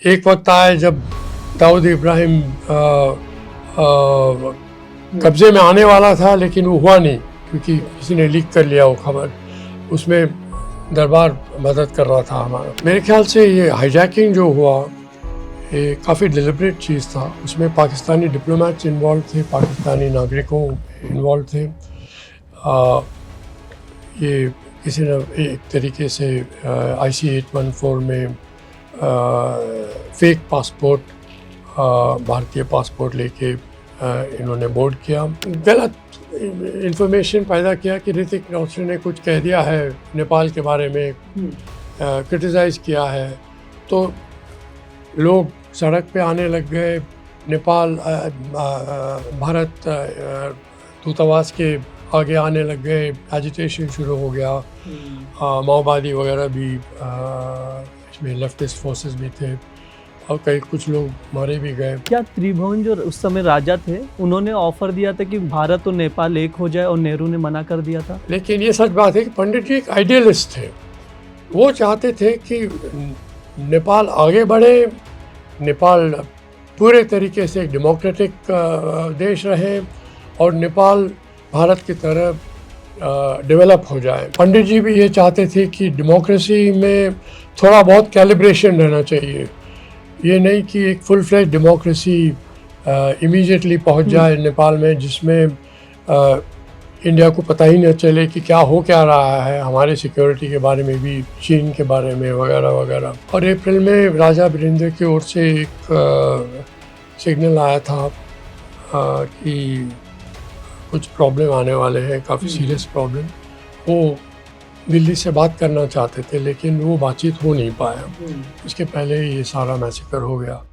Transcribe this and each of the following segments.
एक वक्त आया जब दाऊद इब्राहिम कब्जे में आने वाला था, लेकिन वो हुआ नहीं क्योंकि किसी ने लीक कर लिया वो खबर। उसमें दरबार मदद कर रहा था हमारा। मेरे ख्याल से ये हाईजैकिंग जो हुआ ये काफ़ी डिलिबरेट चीज़ था। उसमें पाकिस्तानी डिप्लोमेट्स इन्वॉल्व थे, पाकिस्तानी नागरिकों इन्वॉल्व थे। ये किसी न एक तरीके से IC 814 में फेक पासपोर्ट, भारतीय पासपोर्ट लेके इन्होंने बोर्ड किया। गलत इंफॉर्मेशन पैदा किया कि ऋतिक रोशन ने कुछ कह दिया है नेपाल के बारे में, क्रिटिसाइज़ किया है, तो लोग सड़क पे आने लग गए। नेपाल भारत दूतावास के आगे आने लग गए, एजिटेशन शुरू हो गया। माओवादी वगैरह भी इसमें लेफ्टिस्ट फोर्सेस भी थे और कई कुछ लोग मारे भी गए। क्या त्रिभुवन जो उस समय राजा थे उन्होंने ऑफर दिया था कि भारत और नेपाल एक हो जाए और नेहरू ने मना कर दिया था? लेकिन ये सच बात है कि पंडित जी एक आइडियलिस्ट थे। वो चाहते थे कि नेपाल आगे बढ़े, नेपाल पूरे तरीके से एक डेमोक्रेटिक देश रहे और नेपाल भारत की तरह डेवलप हो जाए। पंडित जी भी ये चाहते थे कि डेमोक्रेसी में थोड़ा बहुत कैलिब्रेशन रहना चाहिए। ये नहीं कि एक फुल फ्लेज डेमोक्रेसी इमीडिएटली पहुंच जाए नेपाल में, जिसमें इंडिया को पता ही न चले कि क्या हो क्या रहा है, हमारे सिक्योरिटी के बारे में भी, चीन के बारे में वगैरह वगैरह। और अप्रैल में राजा वीरेंद्र की ओर से एक सिग्नल आया था कि कुछ प्रॉब्लम आने वाले हैं, काफ़ी सीरियस प्रॉब्लम। वो दिल्ली से बात करना चाहते थे लेकिन वो बातचीत हो नहीं पाया। उसके पहले ये सारा मैसेकर हो गया।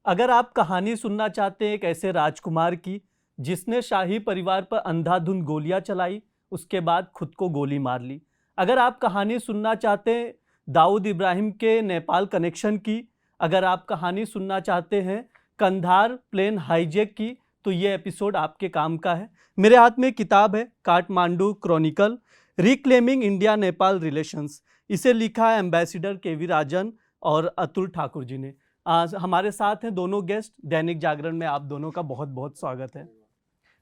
अगर आप कहानी सुनना चाहते हैं एक ऐसे राजकुमार की जिसने शाही परिवार पर अंधाधुंध गोलियां चलाई, उसके बाद खुद को गोली मार ली, अगर आप कहानी सुनना चाहते हैं दाऊद इब्राहिम के नेपाल कनेक्शन की, अगर आप कहानी सुनना चाहते हैं कंधार प्लेन हाईजैक की, तो ये एपिसोड आपके काम का है। मेरे हाथ में किताब है Kathmandu Chronicle, reclaiming India Nepal relations. इसे लिखा है एम्बेसडर KV राजन और अतुल ठाकुर जी ने। हमारे साथ हैं दोनों गेस्ट। दैनिक जागरण में आप दोनों का बहुत बहुत स्वागत है।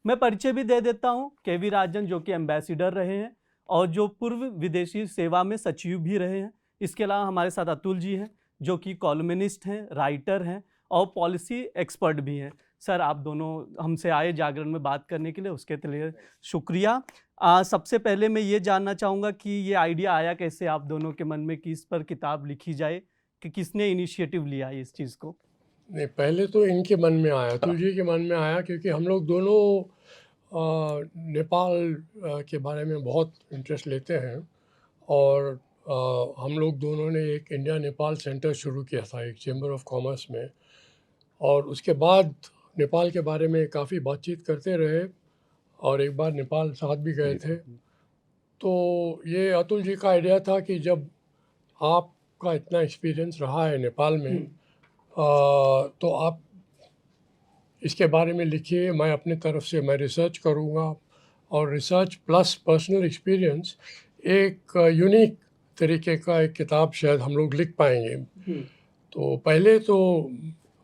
मैं परिचय भी दे देता हूं। KV राजन जो कि एम्बेसडर रहे हैं और जो पूर्व विदेशी सेवा में सचिव भी रहे हैं। इसके अलावा हमारे साथ अतुल जी हैं जो कि कॉलमिनिस्ट हैं, राइटर हैं और पॉलिसी एक्सपर्ट भी हैं। सर, आप दोनों हमसे आए जागरण में बात करने के लिए, उसके लिए शुक्रिया। सबसे पहले मैं ये जानना चाहूँगा कि ये आइडिया आया कैसे आप दोनों के मन में कि इस पर किताब लिखी जाए, कि किसने इनिशिएटिव लिया इस चीज़ को? नहीं, पहले तो इनके मन में आया, अतुल जी के मन में आया, क्योंकि हम लोग दोनों नेपाल के बारे में बहुत इंटरेस्ट लेते हैं और हम लोग दोनों ने एक इंडिया नेपाल सेंटर शुरू किया था एक चैम्बर ऑफ कॉमर्स में, और उसके बाद नेपाल के बारे में काफ़ी बातचीत करते रहे और एक बार नेपाल साथ भी गए थे। तो ये अतुल जी का आइडिया था कि जब आपका इतना एक्सपीरियंस रहा है नेपाल में, तो आप इसके बारे में लिखिए, मैं अपने तरफ से मैं रिसर्च करूँगा और रिसर्च प्लस पर्सनल एक्सपीरियंस एक यूनिक तरीके का एक किताब शायद हम लोग लिख पाएंगे। तो पहले तो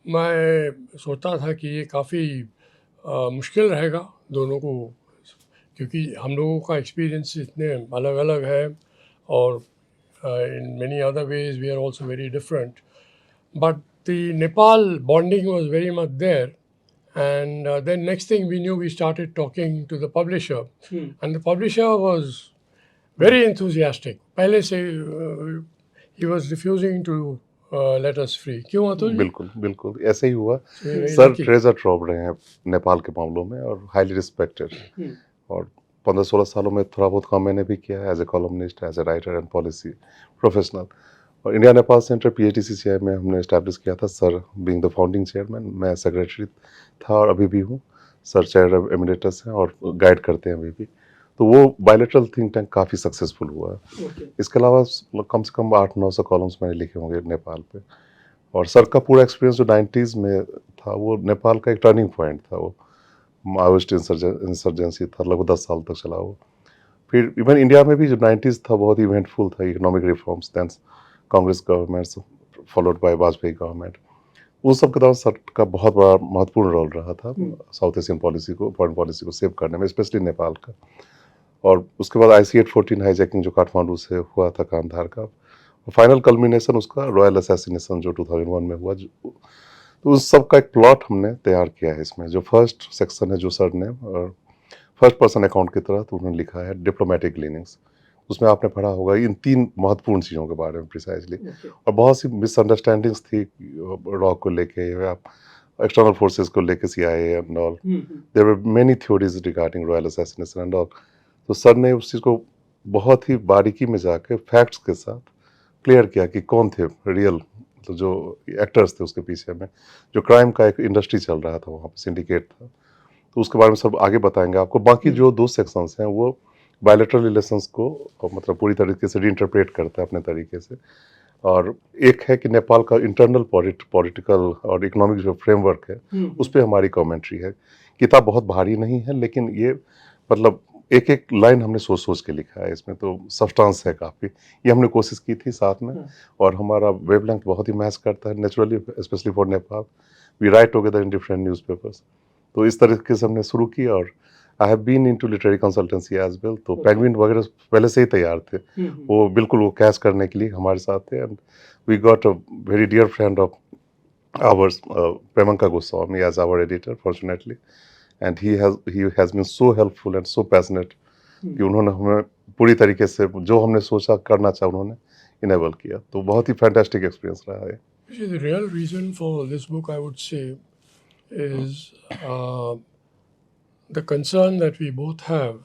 मैं सोचता था कि ये काफ़ी मुश्किल रहेगा दोनों को, क्योंकि हम लोगों का एक्सपीरियंस इतने अलग अलग है और in many other ways we are also very different. But the Nepal bonding was very much there. And then next thing we knew, we started talking to the publisher. And the publisher was very enthusiastic. पहले से he was refusing to let us free. क्यों अतुल? बिल्कुल बिल्कुल ऐसे ही हुआ। Sir treasure ट्रॉव रहे हैं नेपाल के मामलों में और हाईली रिस्पेक्टेड, और 15-16 सालों में थोड़ा बहुत काम मैंने भी किया है as a columnist, as a writer and policy professional. और इंडिया नेपाल सेंटर PHDCCI में हमने इस्टेब्लिश किया था, sir being the founding chairman, मैं सेक्रेटरी था और अभी भी हूँ। सर चेयर एमिरेटस हैं और गाइड करते हैं अभी भी। तो वो बायलैटरल थिंक टैंक काफ़ी सक्सेसफुल हुआ है। इसके अलावा कम से कम 800-900 कॉलम्स मैंने लिखे होंगे नेपाल पे। और सर का पूरा एक्सपीरियंस जो 90s में था, वो नेपाल का एक टर्निंग पॉइंट था। वो माओइस्ट इंसर्जेंसी था, लगभग 10 साल तक चला वो। फिर इवन इंडिया में भी जो 90s था बहुत इवेंटफुल था, economic reforms, then Congress governments followed by Vajpayee government. उस सब के दौरान सर का बहुत बड़ा महत्वपूर्ण रोल रहा था साउथ एशियन पॉलिसी को, फॉरेन पॉलिसी को सेव करने में, स्पेशली नेपाल का। और उसके बाद IC-814 हाईजैकिंग जो काठमांडू से हुआ था कांधार का, फाइनल कल्मिनेशन उसका रॉयल असैसिनेशन जो 2001 में हुआ। तो उस सब का एक प्लॉट हमने तैयार किया है इसमें। जो फर्स्ट सेक्शन है जो सर ने फर्स्ट पर्सन अकाउंट की तरह तो उन्होंने लिखा है डिप्लोमेटिक लीनिंग्स। उसमें आपने पढ़ा होगा इन 3 महत्वपूर्ण चीज़ों के बारे में प्रिसाइजली। और बहुत सी मिसअंडरस्टैंडिंग्स थी रॉक को लेके, या एक्सटर्नल फोर्सेस को लेके, CIA and all. There were many theories regarding royal assassination and all. तो सर ने उस चीज़ को बहुत ही बारीकी में जाके फैक्ट्स के साथ क्लियर किया कि कौन थे रियल, तो जो एक्टर्स थे उसके पीछे में, जो क्राइम का एक इंडस्ट्री चल रहा था वहाँ पे, सिंडिकेट था। तो उसके बारे में सब आगे बताएंगे आपको। बाकी जो 2 सेक्शंस हैं वो बायलैटरल रिलेशंस को मतलब पूरी तरीके से रीइंटरप्रेट करता है अपने तरीके से। और एक है कि नेपाल का इंटरनल पॉलिटिकल और इकोनॉमिक जो फ्रेमवर्क है उस पर हमारी कमेंट्री है। किताब बहुत भारी नहीं है, लेकिन ये मतलब एक एक लाइन हमने सोच सोच के लिखा है इसमें, तो सब्सटेंस है काफ़ी। ये हमने कोशिश की थी साथ में, और हमारा वेवलेंथ बहुत ही मैच करता है naturally, specially for Nepal. We write together in different newspapers. तो इस तरीके से हमने शुरू की। और I have been into literary consultancy as well. तो पेंगुइन वगैरह पहले से ही तैयार थे, वो बिल्कुल वो कैच करने के लिए हमारे साथ थे। And we got a very dear friend of ours, Premanka Goswami, as our editor, fortunately. And he has been so helpful and so passionate कि उन्होंने हमें पूरी तरीके से जो हमने सोचा करना चाहा उन्होंने इनेबल किया। तो बहुत ही फैंटास्टिक एक्सपीरियंस रहा है। The real reason for this book, I would say, is the concern that we both have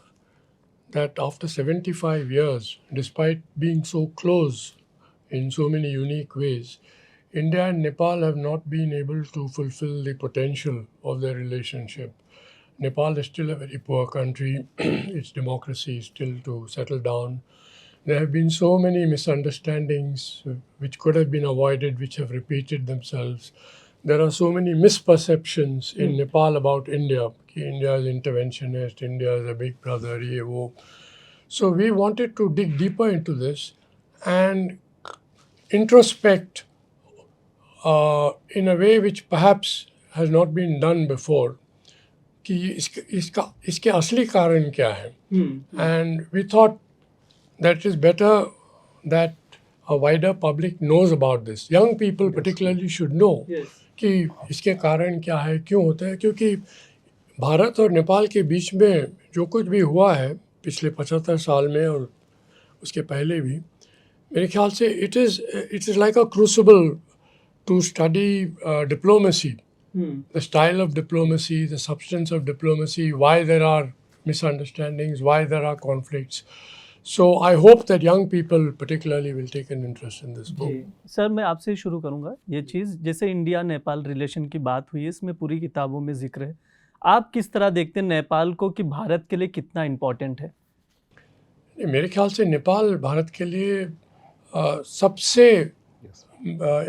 that after 75 years, despite being so close in so many unique ways, India and Nepal have not been able to fulfill the potential of their relationship. Nepal is still a very poor country. Its democracy is still to settle down. There have been so many misunderstandings which could have been avoided, which have repeated themselves. There are so many misperceptions in Nepal about India. India is interventionist, India is a big brother, ye wo. So we wanted to dig deeper into this and introspect in a way which perhaps has not been done before. कि इसके असली कारण क्या है. And we thought that it is better that a wider public knows about this. Young people particularly should know कि इसके कारण क्या है, क्यों होता है. क्योंकि भारत और नेपाल के बीच में जो कुछ भी हुआ है पिछले 75 साल में और उसके पहले भी, मेरे ख्याल से it is like a crucible to study diplomacy. The style of diplomacy, the substance of diplomacy, why there are misunderstandings, why there are conflicts. So I hope that young people particularly will take an interest in this book. Sir मैं आपसे शुरू करूंगा ये चीज़, जैसे India Nepal relation की बात हुई है, इसमें पूरी किताबों में जिक्र है। आप किस तरह देखते हैं नेपाल को कि भारत के लिए कितना इम्पोर्टेंट है? मेरे ख्याल से नेपाल भारत के लिए सबसे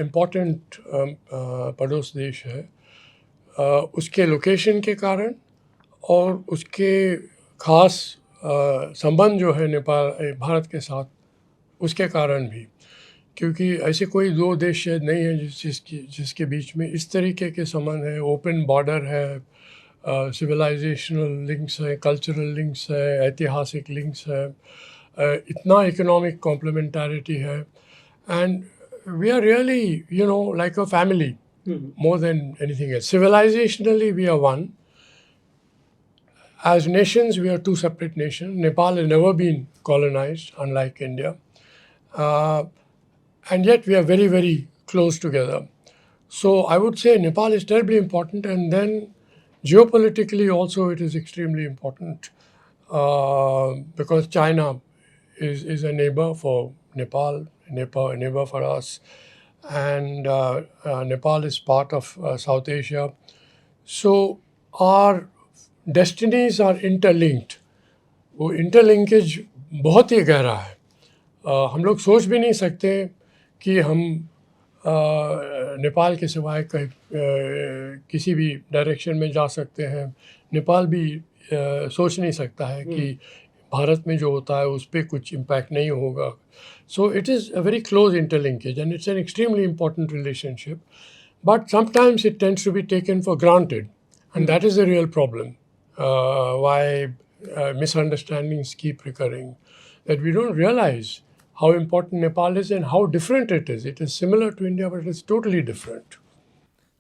इम्पोर्टेंट पड़ोस देश है। उसके लोकेशन के कारण और उसके ख़ास संबंध जो है नेपाल भारत के साथ, उसके कारण भी, क्योंकि ऐसे कोई 2 देश शायद नहीं है जिसके बीच में इस तरीके के संबंध है। ओपन बॉर्डर है, सिविलाइजेशनल लिंक्स है, कल्चरल लिंक्स है, ऐतिहासिक लिंक्स है, इतना इकोनॉमिक कॉम्प्लीमेंटारिटी है। And we are really like a family more than anything else. Civilizationally we are one. As nations we are 2 separate nations. Nepal has never been colonized, unlike India, and yet we are very, very close together. So I would say Nepal is terribly important, and then geopolitically also it is extremely important because China is a neighbor for Nepal, a neighbor for us. And Nepal is part of South Asia. So our destinies are interlinked. वो interlinkage बहुत ही गहरा है. हम लोग सोच भी नहीं सकते कि हम नेपाल के सिवाय किसी भी डायरेक्शन में जा सकते हैं. नेपाल भी सोच नहीं सकता है कि भारत में जो होता है उस पर कुछ इम्पैक्ट नहीं होगा. So it is a very close interlinkage, and it's an extremely important relationship. But sometimes it tends to be taken for granted, and that is a real problem. Why misunderstandings keep recurring, that we don't realize how important Nepal is and how different it is. It is similar to India, but it is totally different.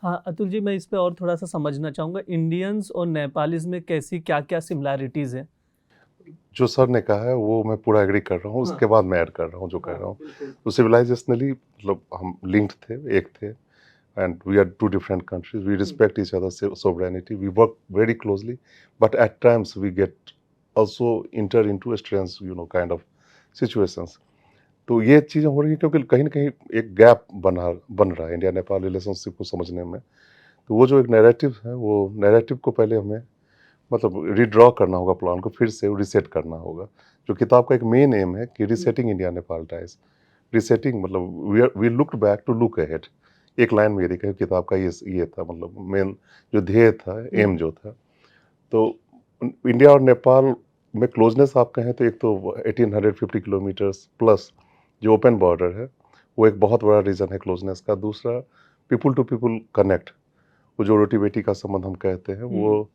हाँ अतुल जी, मैं इस पे और थोड़ा सा समझना चाहूँगा, Indians और नेपालीज में कैसी क्या क्या सिमिलैरिटीज़ हैं? जो सर ने कहा है वो मैं पूरा एग्री कर रहा हूँ, उसके बाद मैं ऐड कर रहा हूँ जो कह रहा हूँ। तो सिविलाइजेशनली मतलब हम लिंक्ड थे, एक थे, and we are two different countries, we respect each other sovereignty, we work very closely, but at times we get also enter into strange kind of situations. तो ये चीज़ें हो रही हैं क्योंकि कहीं ना कहीं एक गैप बन रहा है इंडिया नेपाल रिलेशनशिप को समझने में। तो वो जो एक नैरेटिव है, वो नैरेटिव को पहले हमें मतलब रीड्रॉ करना होगा, प्लान को फिर से रीसेट करना होगा। जो किताब का एक मेन एम है कि resetting India Nepal ties, resetting मतलब we looked back to look ahead. एक लाइन में ये देखा किताब का ये था, मतलब मेन जो ध्येय था, एम जो था। तो इंडिया और नेपाल में क्लोजनेस आप कहें तो एक तो 1850 किलोमीटर्स प्लस जो ओपन बॉर्डर है, वो एक बहुत बड़ा रीज़न है क्लोजनेस का। दूसरा, पीपल टू पीपल कनेक्ट, वो जो रोटी बेटी का संबंध हम कहते हैं, वो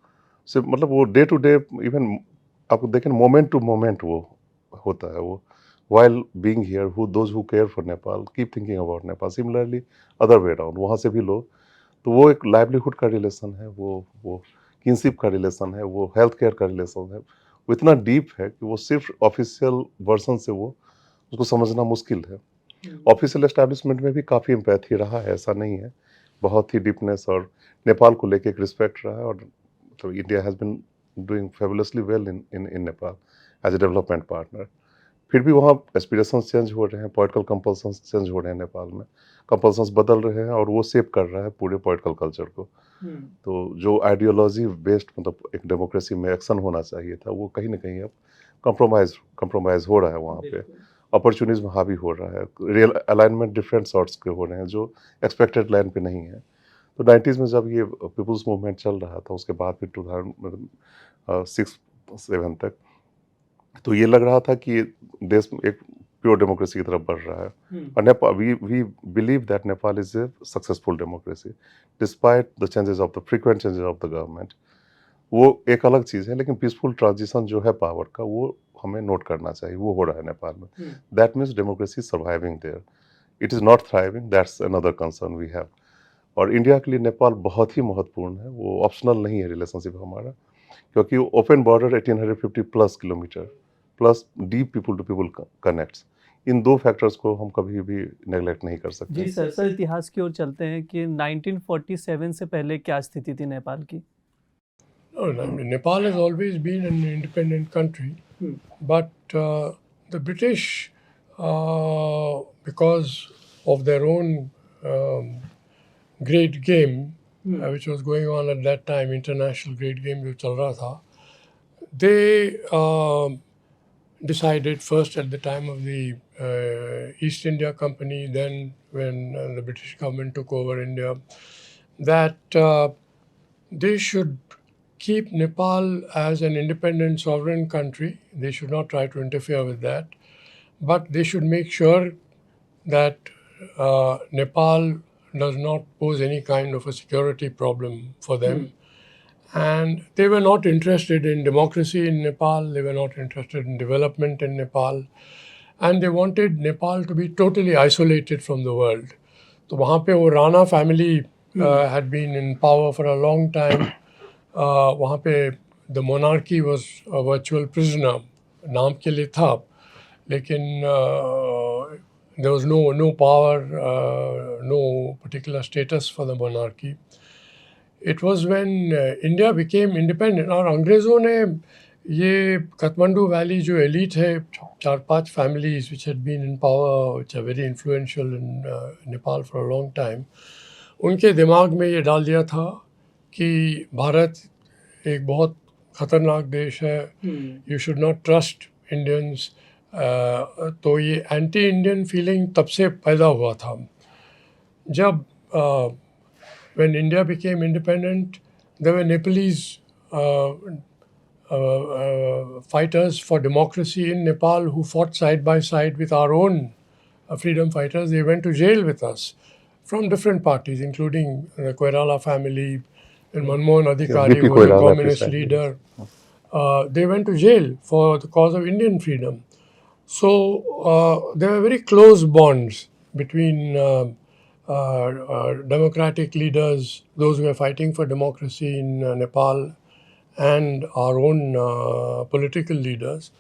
से मतलब वो डे टू डे, इवन आप देखें मोमेंट टू मोमेंट वो होता है। वो while being here, those who care for Nepal keep thinking about Nepal. Similarly, other way around, वहाँ से भी लोग, तो वो एक लाइवलीहुड का रिलेशन है, वो किनशिप का रिलेशन है, वो हेल्थ केयर का रिलेशन है, वो इतना डीप है कि वो सिर्फ ऑफिशियल वर्जन से वो उसको समझना मुश्किल है। ऑफिशियल एस्टैब्लिशमेंट में भी काफ़ी एम्पैथी रहा है, ऐसा नहीं है, बहुत ही डीपनेस और नेपाल को लेके एक रिस्पेक्ट रहा है। और तो India has been doing fabulously well in Nepal as a development partner. फिर भी वहाँ एस्पिरेशंस चेंज हो रहे हैं, पॉलिटिकल कंपल्सन्स चेंज हो रहे हैं नेपाल में, कंपल्सन्स बदल रहे हैं और वो शेप कर रहा है पूरे पॉलिटिकल कल्चर को। तो जो आइडियोलॉजी बेस्ड मतलब एक डेमोक्रेसी में एक्शन होना चाहिए था, वो कहीं ना कहीं अब कंप्रोमाइज़ हो रहा है। वहाँ पे अपॉर्चुनिज्म हावी हो रहा है, रियल अलाइनमेंट डिफरेंट सॉर्ट्स के हो रहे हैं जो एक्सपेक्टेड लाइन पे नहीं है। तो 90s में जब ये पीपल्स मूवमेंट चल रहा था, उसके बाद फिर 2006-7 तक, तो ये लग रहा था कि देश एक प्योर डेमोक्रेसी की तरफ बढ़ रहा है। और Nepal, we believe that Nepal is a successful democracy despite the changes of the frequent changes of the government. वो एक अलग चीज़ है, लेकिन पीसफुल ट्रांजिशन जो है पावर का, वो हमें नोट करना चाहिए, वो हो रहा है नेपाल में। That means democracy surviving there, it is not thriving, that's another concern we have. और इंडिया के लिए नेपाल बहुत ही महत्वपूर्ण है, वो ऑप्शनल नहीं है रिलेशनशिप हमारा, क्योंकि open border 1850 plus kilometre plus deep people to people connects, इन दो फैक्टर्स को हम कभी भी नेगलेक्ट नहीं कर सकते। जी सर, इतिहास की ओर चलते हैं कि 1947 से पहले क्या स्थिति थी नेपाल की? No, I mean, Nepal has always been an independent country, but the British, because of their own great game, which was going on at that time, international great game जो चल रहा था, they decided first at the time of the East India Company, then when the British government took over India, that they should keep Nepal as an independent sovereign country. They should not try to interfere with that, but they should make sure that Nepal does not pose any kind of a security problem for them. And they were not interested in democracy in Nepal, they were not interested in development in Nepal, and they wanted Nepal to be totally isolated from the world. So वहाँ पे वो Rana family had been in power for a long time. वहाँ पे the monarchy was a virtual prisoner, नाम के लिए था, लेकिन there was no power, no particular status for the monarchy. It was when India became independent और अंग्रेज़ों ने ये काठमांडू वैली जो एलिट है, 4-5 families which had been in power, which are very influential in Nepal for a long time, उनके दिमाग में ये डाल दिया था कि भारत एक बहुत ख़तरनाक देश है, you should not trust Indians. तो ये एंटी इंडियन फीलिंग तब से पैदा हुआ था। जब when India became independent, there were Nepalese fighters for democracy in Nepal who fought side by side with our own freedom fighters. They went to jail with us from different parties, including the Koirala family and Manmohan Adhikari, BP who was a Koirala communist precisely. leader. They went to jail for the cause of Indian freedom. So there were very close bonds between democratic leaders, those who were fighting for democracy in Nepal, and our own political leaders.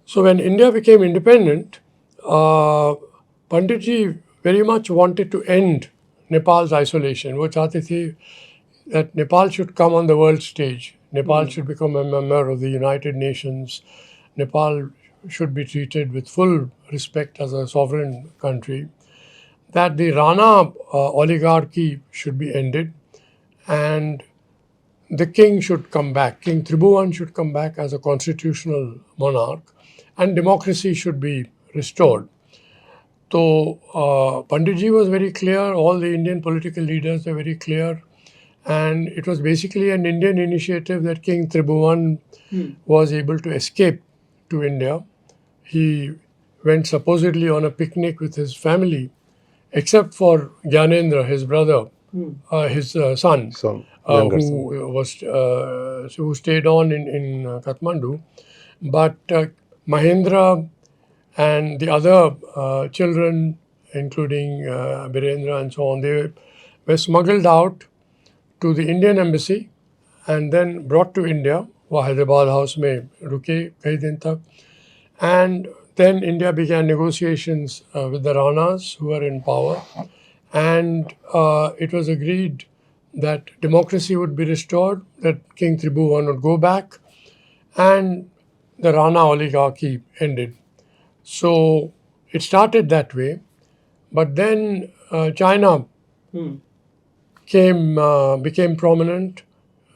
So when India became independent, Panditji very much wanted to end Nepal's isolation. वो चाहते थे that Nepal should come on the world stage. Nepal should become a member of the United Nations. Nepal should be treated with full respect as a sovereign country. That the Rana oligarchy should be ended, and the king should come back. King Tribhuvan should come back as a constitutional monarch, and democracy should be restored. So Panditji was very clear, all the Indian political leaders were very clear, and it was basically an Indian initiative that King Tribhuvan was able to escape to India. He went supposedly on a picnic with his family, except for Gyanendra, his brother, his son, Younger who stayed on in Kathmandu. But Mahendra and the other children, including Birendra and so on, they were smuggled out to the Indian embassy and then brought to India. वो Hyderabad house में रुके कई दिन तक. And then India began negotiations with the Ranas who were in power, and it was agreed that democracy would be restored, that King Tribhuvan would go back, and the Rana oligarchy ended. So it started that way, but then China became prominent.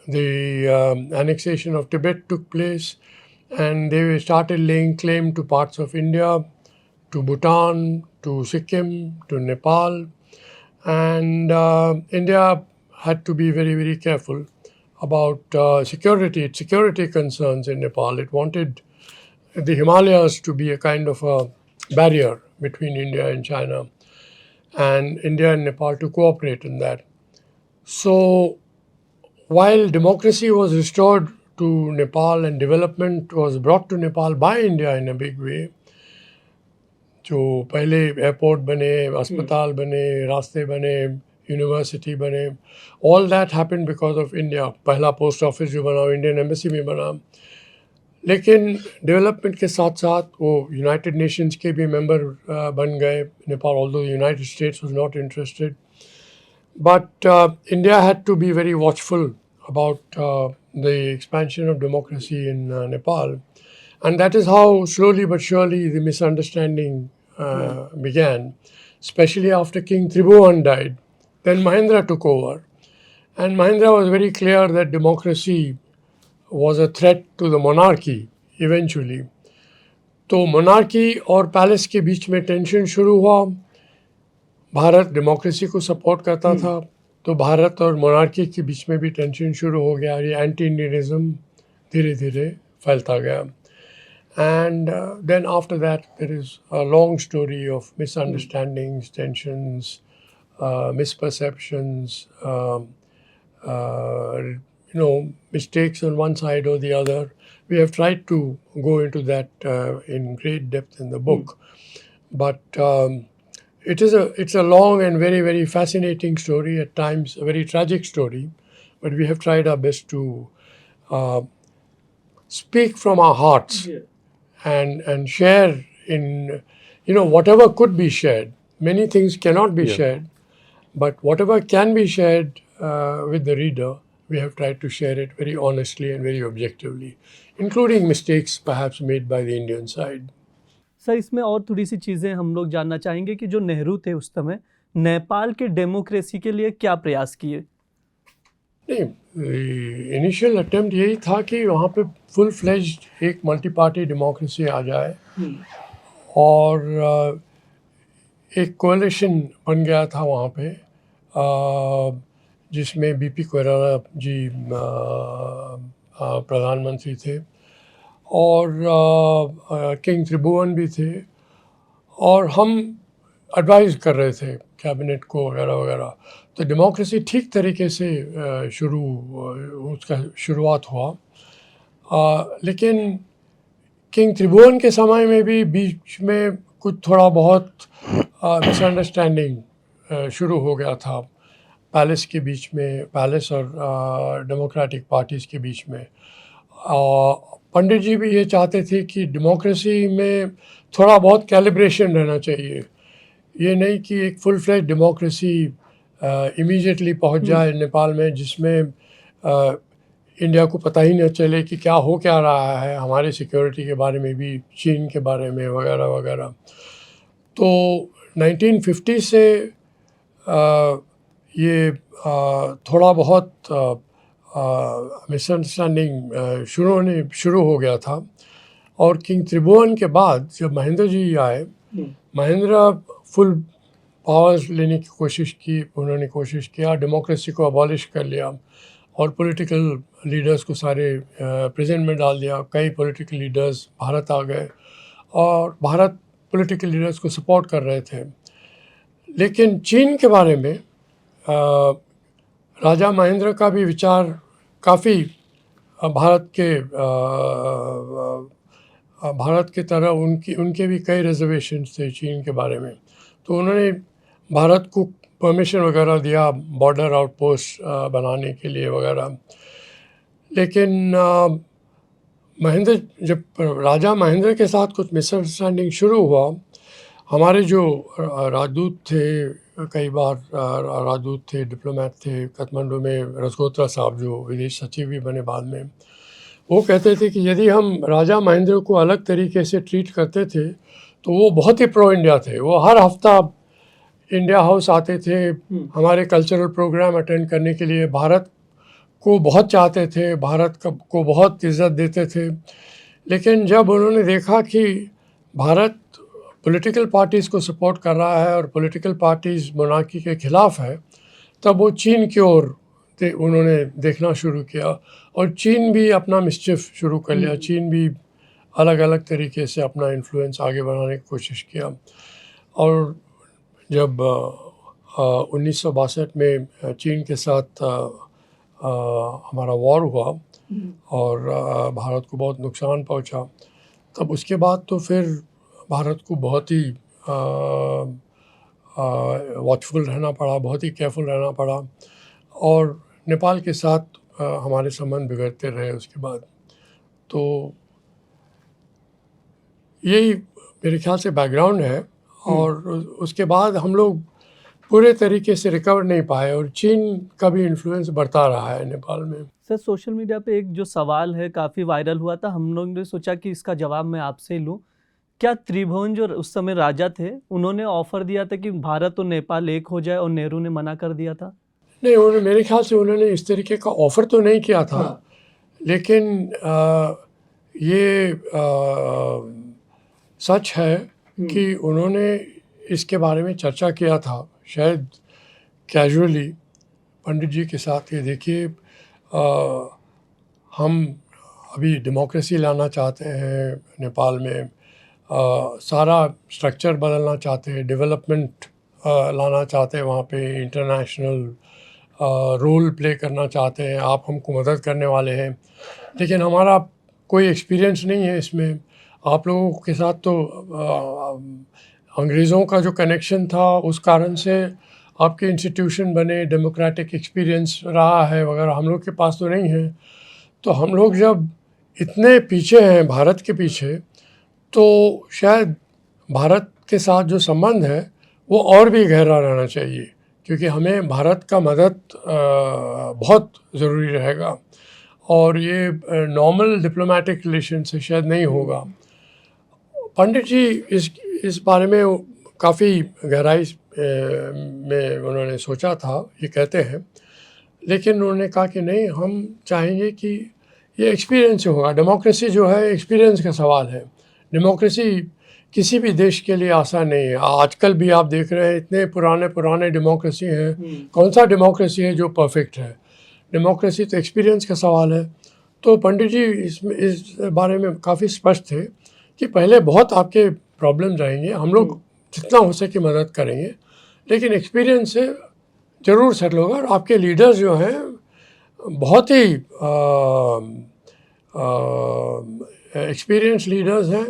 The annexation of Tibet took place, and they started laying claim to parts of India, to Bhutan, to Sikkim, to Nepal, and India had to be very, very careful about security concerns in Nepal. It wanted the Himalayas to be a kind of a barrier between India and China, and India and Nepal to cooperate in that. So while democracy was restored to Nepal and development was brought to Nepal by India in a big way, जो पहले airport बने, अस्पताल बने, रास्ते बने, university बने, all that happened because of India. पहला post office जो बना इंडियन एम्बेसी में बना. लेकिन डेवलपमेंट के साथ साथ वो यूनाइटेड नेशंस के भी मेंबर बन गए Nepal, although the United States was not interested. But India had to be very watchful about the expansion of democracy in Nepal. And that is how slowly but surely the misunderstanding began, especially after King Tribhuvan died. Then Mahendra took over. And Mahendra was very clear that democracy was a threat to the monarchy eventually. तो monarchy और palace के बीच में tension शुरू हुआ. Bharat democracy को support करता था, तो भारत और मोनार्की के बीच में भी टेंशन शुरू हो गया. ये एंटी इंडियनिज्म धीरे धीरे फैलता गया. And then after that, there is a long story of misunderstandings, tensions, misperceptions, mistakes on one side or the other. We have tried to go into that in great depth in the book. But it's a long and very, very fascinating story, at times a very tragic story. But we have tried our best to speak from our hearts. And share in, whatever could be shared. Many things cannot be shared, but whatever can be shared with the reader, we have tried to share it very honestly and very objectively, including mistakes perhaps made by the Indian side. Sir, इसमें और थोड़ी सी चीज़ें हम लोग जानना चाहेंगे कि जो नेहरू थे उस समय नेपाल के डेमोक्रेसी के लिए क्या प्रयास किए? नहीं, इनिशियल अटेम्प्ट यही था कि वहाँ पे फुल फ्लेज्ड एक मल्टी पार्टी डेमोक्रेसी आ जाए, और एक कोalition बन गया था वहाँ पे, जिसमें बीपी कोइराला जी प्रधानमंत्री थे और किंग त्रिभुवन भी थे, और हम एडवाइस कर रहे थे कैबिनेट को वगैरह वगैरह। तो डेमोक्रेसी ठीक तरीके से उसका शुरुआत हुआ। लेकिन किंग त्रिभुवन के समय में भी बीच में कुछ थोड़ा बहुत मिसअंडरस्टैंडिंग शुरू हो गया था पैलेस के बीच में, पैलेस और डेमोक्रेटिक पार्टीज़ के बीच में। पंडित जी भी ये चाहते थे कि डेमोक्रेसी में थोड़ा बहुत कैलिब्रेशन रहना चाहिए, ये नहीं कि एक फुल फ्लैश डेमोक्रेसी इमीडिएटली पहुंच जाए नेपाल में, जिसमें इंडिया को पता ही न चले कि क्या हो क्या रहा है, हमारे सिक्योरिटी के बारे में भी, चीन के बारे में वगैरह वगैरह। तो 1950 से ये थोड़ा बहुत मिसअंडरस्टैंडिंग शुरू हो गया था। और किंग त्रिभुवन के बाद जब महेंद्र जी आए, महेंद्र फुल पावर्स लेने की कोशिश की, उन्होंने कोशिश किया, डेमोक्रेसी को अबॉलिश कर लिया और पॉलिटिकल लीडर्स को सारे प्रेजेंट में डाल दिया। कई पॉलिटिकल लीडर्स भारत आ गए और भारत पॉलिटिकल लीडर्स को सपोर्ट कर रहे थे। लेकिन चीन के बारे में राजा महेंद्र का भी विचार काफ़ी भारत के तरह उनके भी कई रिजर्वेशंस थे चीन के बारे में। तो उन्होंने भारत को परमिशन वगैरह दिया बॉर्डर आउटपोस्ट बनाने के लिए वगैरह। लेकिन जब राजा महेंद्र के साथ कुछ मिसअंडरस्टैंडिंग शुरू हुआ, हमारे जो राजदूत थे, कई बार राजदूत थे, डिप्लोमेट थे काठमांडू में, रसगोत्रा साहब जो विदेश सचिव भी बने बाद में, वो कहते थे कि यदि हम राजा महेंद्र को अलग तरीके से ट्रीट करते थे तो वो बहुत ही प्रो इंडिया थे। वो हर हफ्ता इंडिया हाउस आते थे हमारे कल्चरल प्रोग्राम अटेंड करने के लिए, भारत को बहुत चाहते थे, भारत को बहुत इज़्ज़त देते थे। लेकिन जब उन्होंने देखा कि भारत पॉलिटिकल पार्टीज़ को सपोर्ट कर रहा है और पॉलिटिकल पार्टीज़ मोनार्की के ख़िलाफ़ है, तब वो चीन की ओर उन्होंने देखना शुरू किया और चीन भी अपना मिस्चिफ शुरू कर लिया। चीन भी अलग अलग तरीके से अपना इन्फ्लुएंस आगे बढ़ाने की कोशिश किया। और जब 1962 में चीन के साथ हमारा वॉर हुआ और भारत को बहुत नुकसान पहुंचा, तब उसके बाद तो फिर भारत को बहुत ही वॉचफुल रहना पड़ा, बहुत ही केयरफुल रहना पड़ा और नेपाल के साथ हमारे संबंध बिगड़ते रहे उसके बाद। तो यही मेरे ख्याल से बैकग्राउंड है। और उसके बाद हम लोग पूरे तरीके से रिकवर नहीं पाए और चीन का भी इन्फ्लुएंस बढ़ता रहा है नेपाल में। सर, सोशल मीडिया पे एक जो सवाल है काफ़ी वायरल हुआ था, हम लोग ने सोचा कि इसका जवाब मैं आपसे लूँ। क्या त्रिभुवन जो उस समय राजा थे, उन्होंने ऑफर दिया था कि भारत और नेपाल एक हो जाए और नेहरू ने मना कर दिया था? नहीं, उन्होंने मेरे ख्याल से उन्होंने इस तरीके का ऑफ़र तो नहीं किया था। लेकिन ये सच है कि उन्होंने इसके बारे में चर्चा किया था, शायद कैजुअली पंडित जी के साथ। ये देखिए, हम अभी डेमोक्रेसी लाना चाहते हैं नेपाल में, सारा स्ट्रक्चर बदलना चाहते हैं, डेवलपमेंट लाना चाहते हैं, वहाँ पे इंटरनेशनल रोल प्ले करना चाहते हैं, आप हमको मदद करने वाले हैं। लेकिन हमारा कोई एक्सपीरियंस नहीं है इसमें। आप लोगों के साथ तो अंग्रेज़ों का जो कनेक्शन था उस कारण से आपके इंस्टीट्यूशन बने, डेमोक्रेटिक एक्सपीरियंस रहा है वगैरह, हम लोग के पास तो नहीं है। तो हम लोग जब इतने पीछे हैं भारत के पीछे, तो शायद भारत के साथ जो संबंध है वो और भी गहरा रहना चाहिए, क्योंकि हमें भारत का मदद बहुत ज़रूरी रहेगा और ये नॉर्मल डिप्लोमेटिक रिलेशन से शायद नहीं होगा। पंडित जी इस बारे में काफ़ी गहराई में उन्होंने सोचा था, ये कहते हैं। लेकिन उन्होंने कहा कि नहीं, हम चाहेंगे कि ये एक्सपीरियंस से होगा। डेमोक्रेसी जो है एक्सपीरियंस का सवाल है। डेमोक्रेसी किसी भी देश के लिए आसान नहीं है। आजकल भी आप देख रहे हैं इतने पुराने डेमोक्रेसी हैं, कौन सा डेमोक्रेसी है जो परफेक्ट है? डेमोक्रेसी तो एक्सपीरियंस का सवाल है। तो पंडित जी इस बारे में काफ़ी स्पष्ट थे कि पहले बहुत आपके प्रॉब्लम्स रहेंगे, हम लोग जितना हो सके मदद करेंगे, लेकिन एक्सपीरियंस से ज़रूर सेटल होगा। और आपके लीडर्स जो हैं बहुत ही एक्सपीरियंस लीडर्स हैं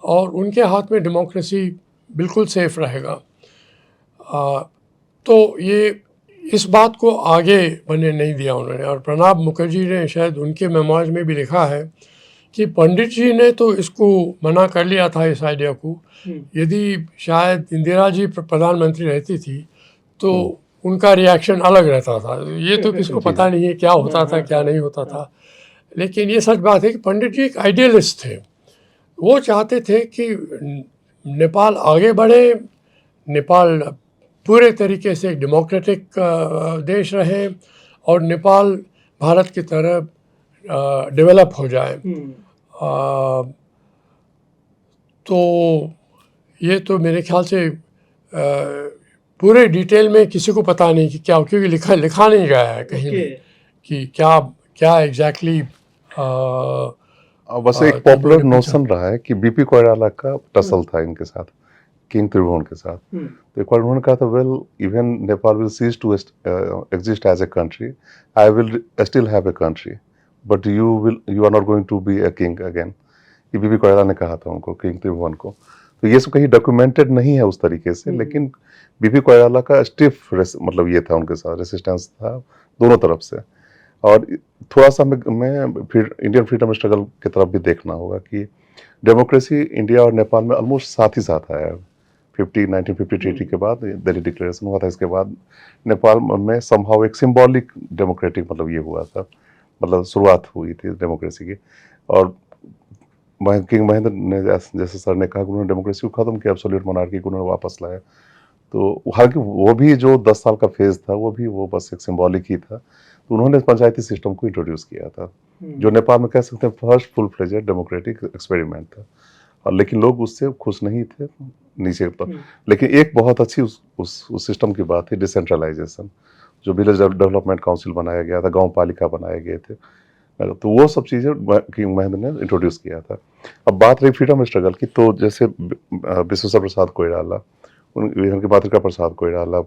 और उनके हाथ में डेमोक्रेसी बिल्कुल सेफ रहेगा। तो ये इस बात को आगे बनने नहीं दिया उन्होंने। और प्रणब मुखर्जी ने शायद उनके मेमोइर्स में भी लिखा है कि पंडित जी ने तो इसको मना कर लिया था इस आइडिया को। यदि शायद इंदिरा जी प्रधानमंत्री रहती थी तो उनका रिएक्शन अलग रहता था। ये तो किसको पता नहीं है क्या होता था क्या नहीं होता था। लेकिन ये सच बात है कि पंडित जी एक आइडियलिस्ट थे। वो चाहते थे कि नेपाल आगे बढ़े, नेपाल पूरे तरीके से एक डेमोक्रेटिक देश रहे और नेपाल भारत की तरह डेवलप हो जाए। तो ये तो मेरे ख्याल से पूरे डिटेल में किसी को पता नहीं कि क्या, क्योंकि लिखा नहीं गया है कहीं भी कि क्या एग्जैक्टली। बस एक पॉपुलर नोशन रहा है कि बीपी कोइराला का टसल था इनके साथ, किंग त्रिभुवन के साथ। तो एक बार उन्होंने कहा था, well even Nepal will cease to exist as a country, I will still have a country, but you are not going to be a king again. ये बीपी कोइराला ने कहा था उनको, किंग त्रिभुवन को। तो ये सब कहीं डॉक्यूमेंटेड नहीं है उस तरीके से, लेकिन बीपी कोइराला का स्टिफ मतलब ये था उनके साथ, रेसिस्टेंस था दोनों तरफ से। और थोड़ा सा मैं फिर इंडियन फ्रीडम स्ट्रगल की तरफ भी देखना होगा कि डेमोक्रेसी इंडिया और नेपाल में ऑलमोस्ट साथ ही साथ आया है। 1950 ट्रीटी के बाद दिल्ली डिक्लेरेशन हुआ था, इसके बाद नेपाल में समहाउ एक सिंबॉलिक डेमोक्रेटिक मतलब ये हुआ था, मतलब शुरुआत हुई थी डेमोक्रेसी की। और किंग महेंद्र ने जैसे सर ने कहा कि उन्होंने डेमोक्रेसी को खत्म किया, एब्सोल्यूट मोनार्की को उन्होंने वापस लाया। तो हालांकि वो भी जो 10 साल का फेज था वो बस एक सिंबॉलिक ही था। तो उन्होंने पंचायती सिस्टम को इंट्रोड्यूस किया था, जो नेपाल में कह सकते हैं first full fledged democratic experiment था। और लेकिन लोग उससे खुश नहीं थे नीचे पर। लेकिन एक बहुत अच्छी उस सिस्टम की बात थी डिसेंट्रलाइजेशन, जो विलेज डेवलपमेंट काउंसिल बनाया गया था, गांव पालिका बनाए गए थे। तो वो सब चीज़ें किंग महेंद्र ने इंट्रोड्यूस किया था। अब बात रही फ्रीडम स्ट्रगल की, तो जैसे विश्वेश्वर प्रसाद कोइराला, उनके मातृका प्रसाद कोइराला,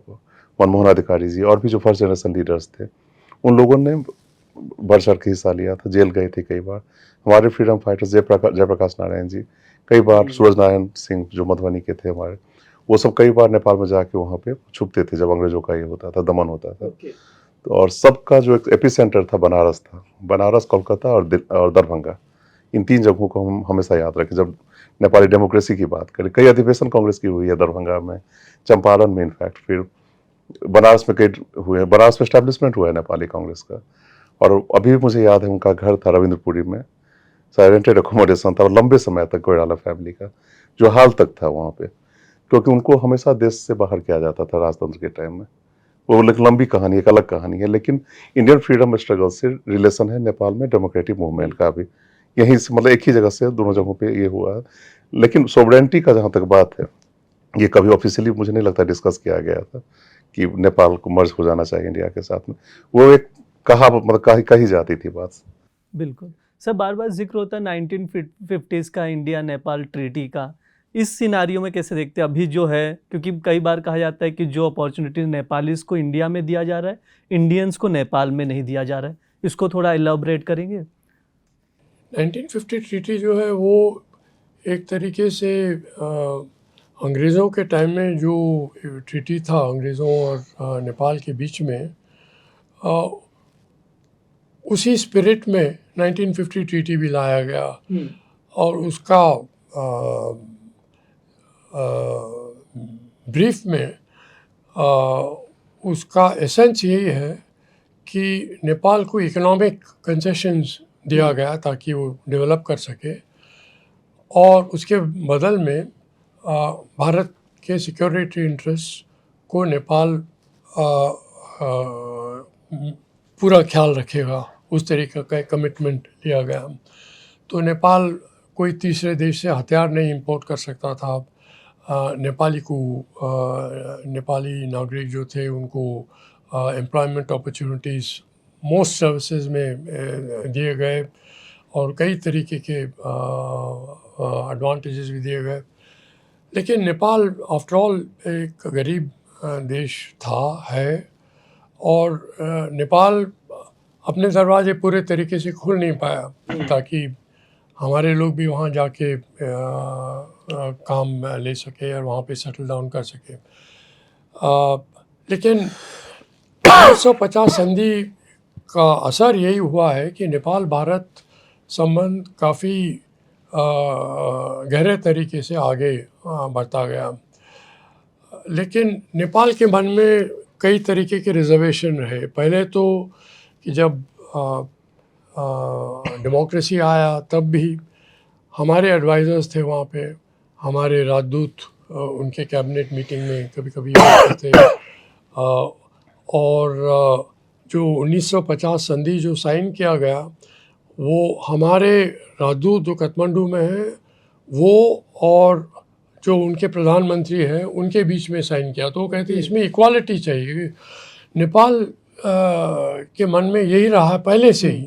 मनमोहन अधिकारी जी और भी जो फर्स्ट जनरेशन लीडर्स थे, उन लोगों ने बढ़ चढ़ के हिस्सा लिया था, जेल गए थे कई बार। हमारे फ्रीडम फाइटर्स जयप्रकाश नारायण जी कई बार, सूरज नारायण सिंह जो मधुबनी के थे हमारे, वो सब कई बार नेपाल में जाके वहाँ पे छुपते थे जब अंग्रेजों का ये होता था, दमन होता था। तो और सबका जो एक एपिसेंटर था बनारस था, बनारस, कोलकाता और दरभंगा। इन 3 जगहों को हम हमेशा याद रखें जब नेपाली डेमोक्रेसी की बात करें। कई अधिवेशन कांग्रेस की हुई है दरभंगा में, चंपारण में, इनफैक्ट फिर बनारस में कई हुए। बनारस में एस्टेब्लिशमेंट हुआ है नेपाली कांग्रेस का। और अभी मुझे याद है उनका घर था रविंद्रपुरी में, रेंटेड अकोमोडेशन था, और लंबे समय तक कोइराला फैमिली का, जो हाल तक था वहाँ पे, क्योंकि उनको हमेशा देश से बाहर किया जाता था राजतंत्र के टाइम में। वो एक लंबी कहानी, एक अलग कहानी है। लेकिन इंडियन फ्रीडम स्ट्रगल से रिलेशन है नेपाल में डेमोक्रेटिक मूवमेंट का भी। यहीं से मतलब एक ही जगह से दोनों जगहों पे ये हुआ है। लेकिन सोवरेंटी का जहाँ तक बात है, ये कभी ऑफिशियली मुझे नहीं लगता डिस्कस किया गया था कि नेपाल को मर्ज हो जाना चाहिए इंडिया के साथ में। वो एक कही जाती थी बात। बिल्कुल सर, बार बार जिक्र होता है 1950s का इंडिया नेपाल ट्रीटी का। इस सिनारियो में कैसे देखते हैं अभी जो है, क्योंकि कई बार कहा जाता है कि जो अपॉर्चुनिटी नेपालीज को इंडिया में दिया जा रहा है, इंडियंस को नेपाल में नहीं दिया जा रहा है। इसको थोड़ा एलैबोरेट करेंगे। 1950 ट्रीटी जो है वो एक तरीके से अंग्रेज़ों के टाइम में जो ट्रीटी था अंग्रेज़ों और नेपाल के बीच में, उसी स्पिरिट में 1950 ट्रीटी भी लाया गया। और उसका ब्रीफ में उसका एसेंस यही है कि नेपाल को इकोनॉमिक कंसेशंस दिया गया ताकि वो डेवलप कर सके, और उसके बदल में भारत के सिक्योरिटी इंटरेस्ट को नेपाल पूरा ख्याल रखेगा, उस तरीके का कमिटमेंट लिया गया। तो नेपाल कोई तीसरे देश से हथियार नहीं इंपोर्ट कर सकता था। नेपाली नागरिक जो थे उनको एम्प्लॉयमेंट अपॉर्चुनिटीज़ मोस्ट सर्विसेज में दिए गए, और कई तरीके के एडवांटेजेस भी दिए गए। लेकिन नेपाल आफ्टर ऑल एक गरीब देश था है, और नेपाल अपने दरवाजे पूरे तरीके से खोल नहीं पाया ताकि हमारे लोग भी वहाँ जाके काम ले सके और वहाँ पे सेटल डाउन कर सके। लेकिन 1950 संधि का असर यही हुआ है कि नेपाल भारत संबंध काफ़ी गहरे तरीके से आगे बढ़ता गया। लेकिन नेपाल के मन में कई तरीके के रिजर्वेशन रहे। पहले तो कि जब डेमोक्रेसी आया तब भी हमारे एडवाइज़र्स थे वहाँ पे, हमारे राजदूत उनके कैबिनेट मीटिंग में कभी कभी होते थे। और जो 1950 संधि जो साइन किया गया, वो हमारे राजदूत जो काठमांडू में हैं वो और जो उनके प्रधानमंत्री हैं उनके बीच में साइन किया। तो वो कहते हैं इसमें इक्वालिटी चाहिए। नेपाल के मन में यही रहा पहले से ही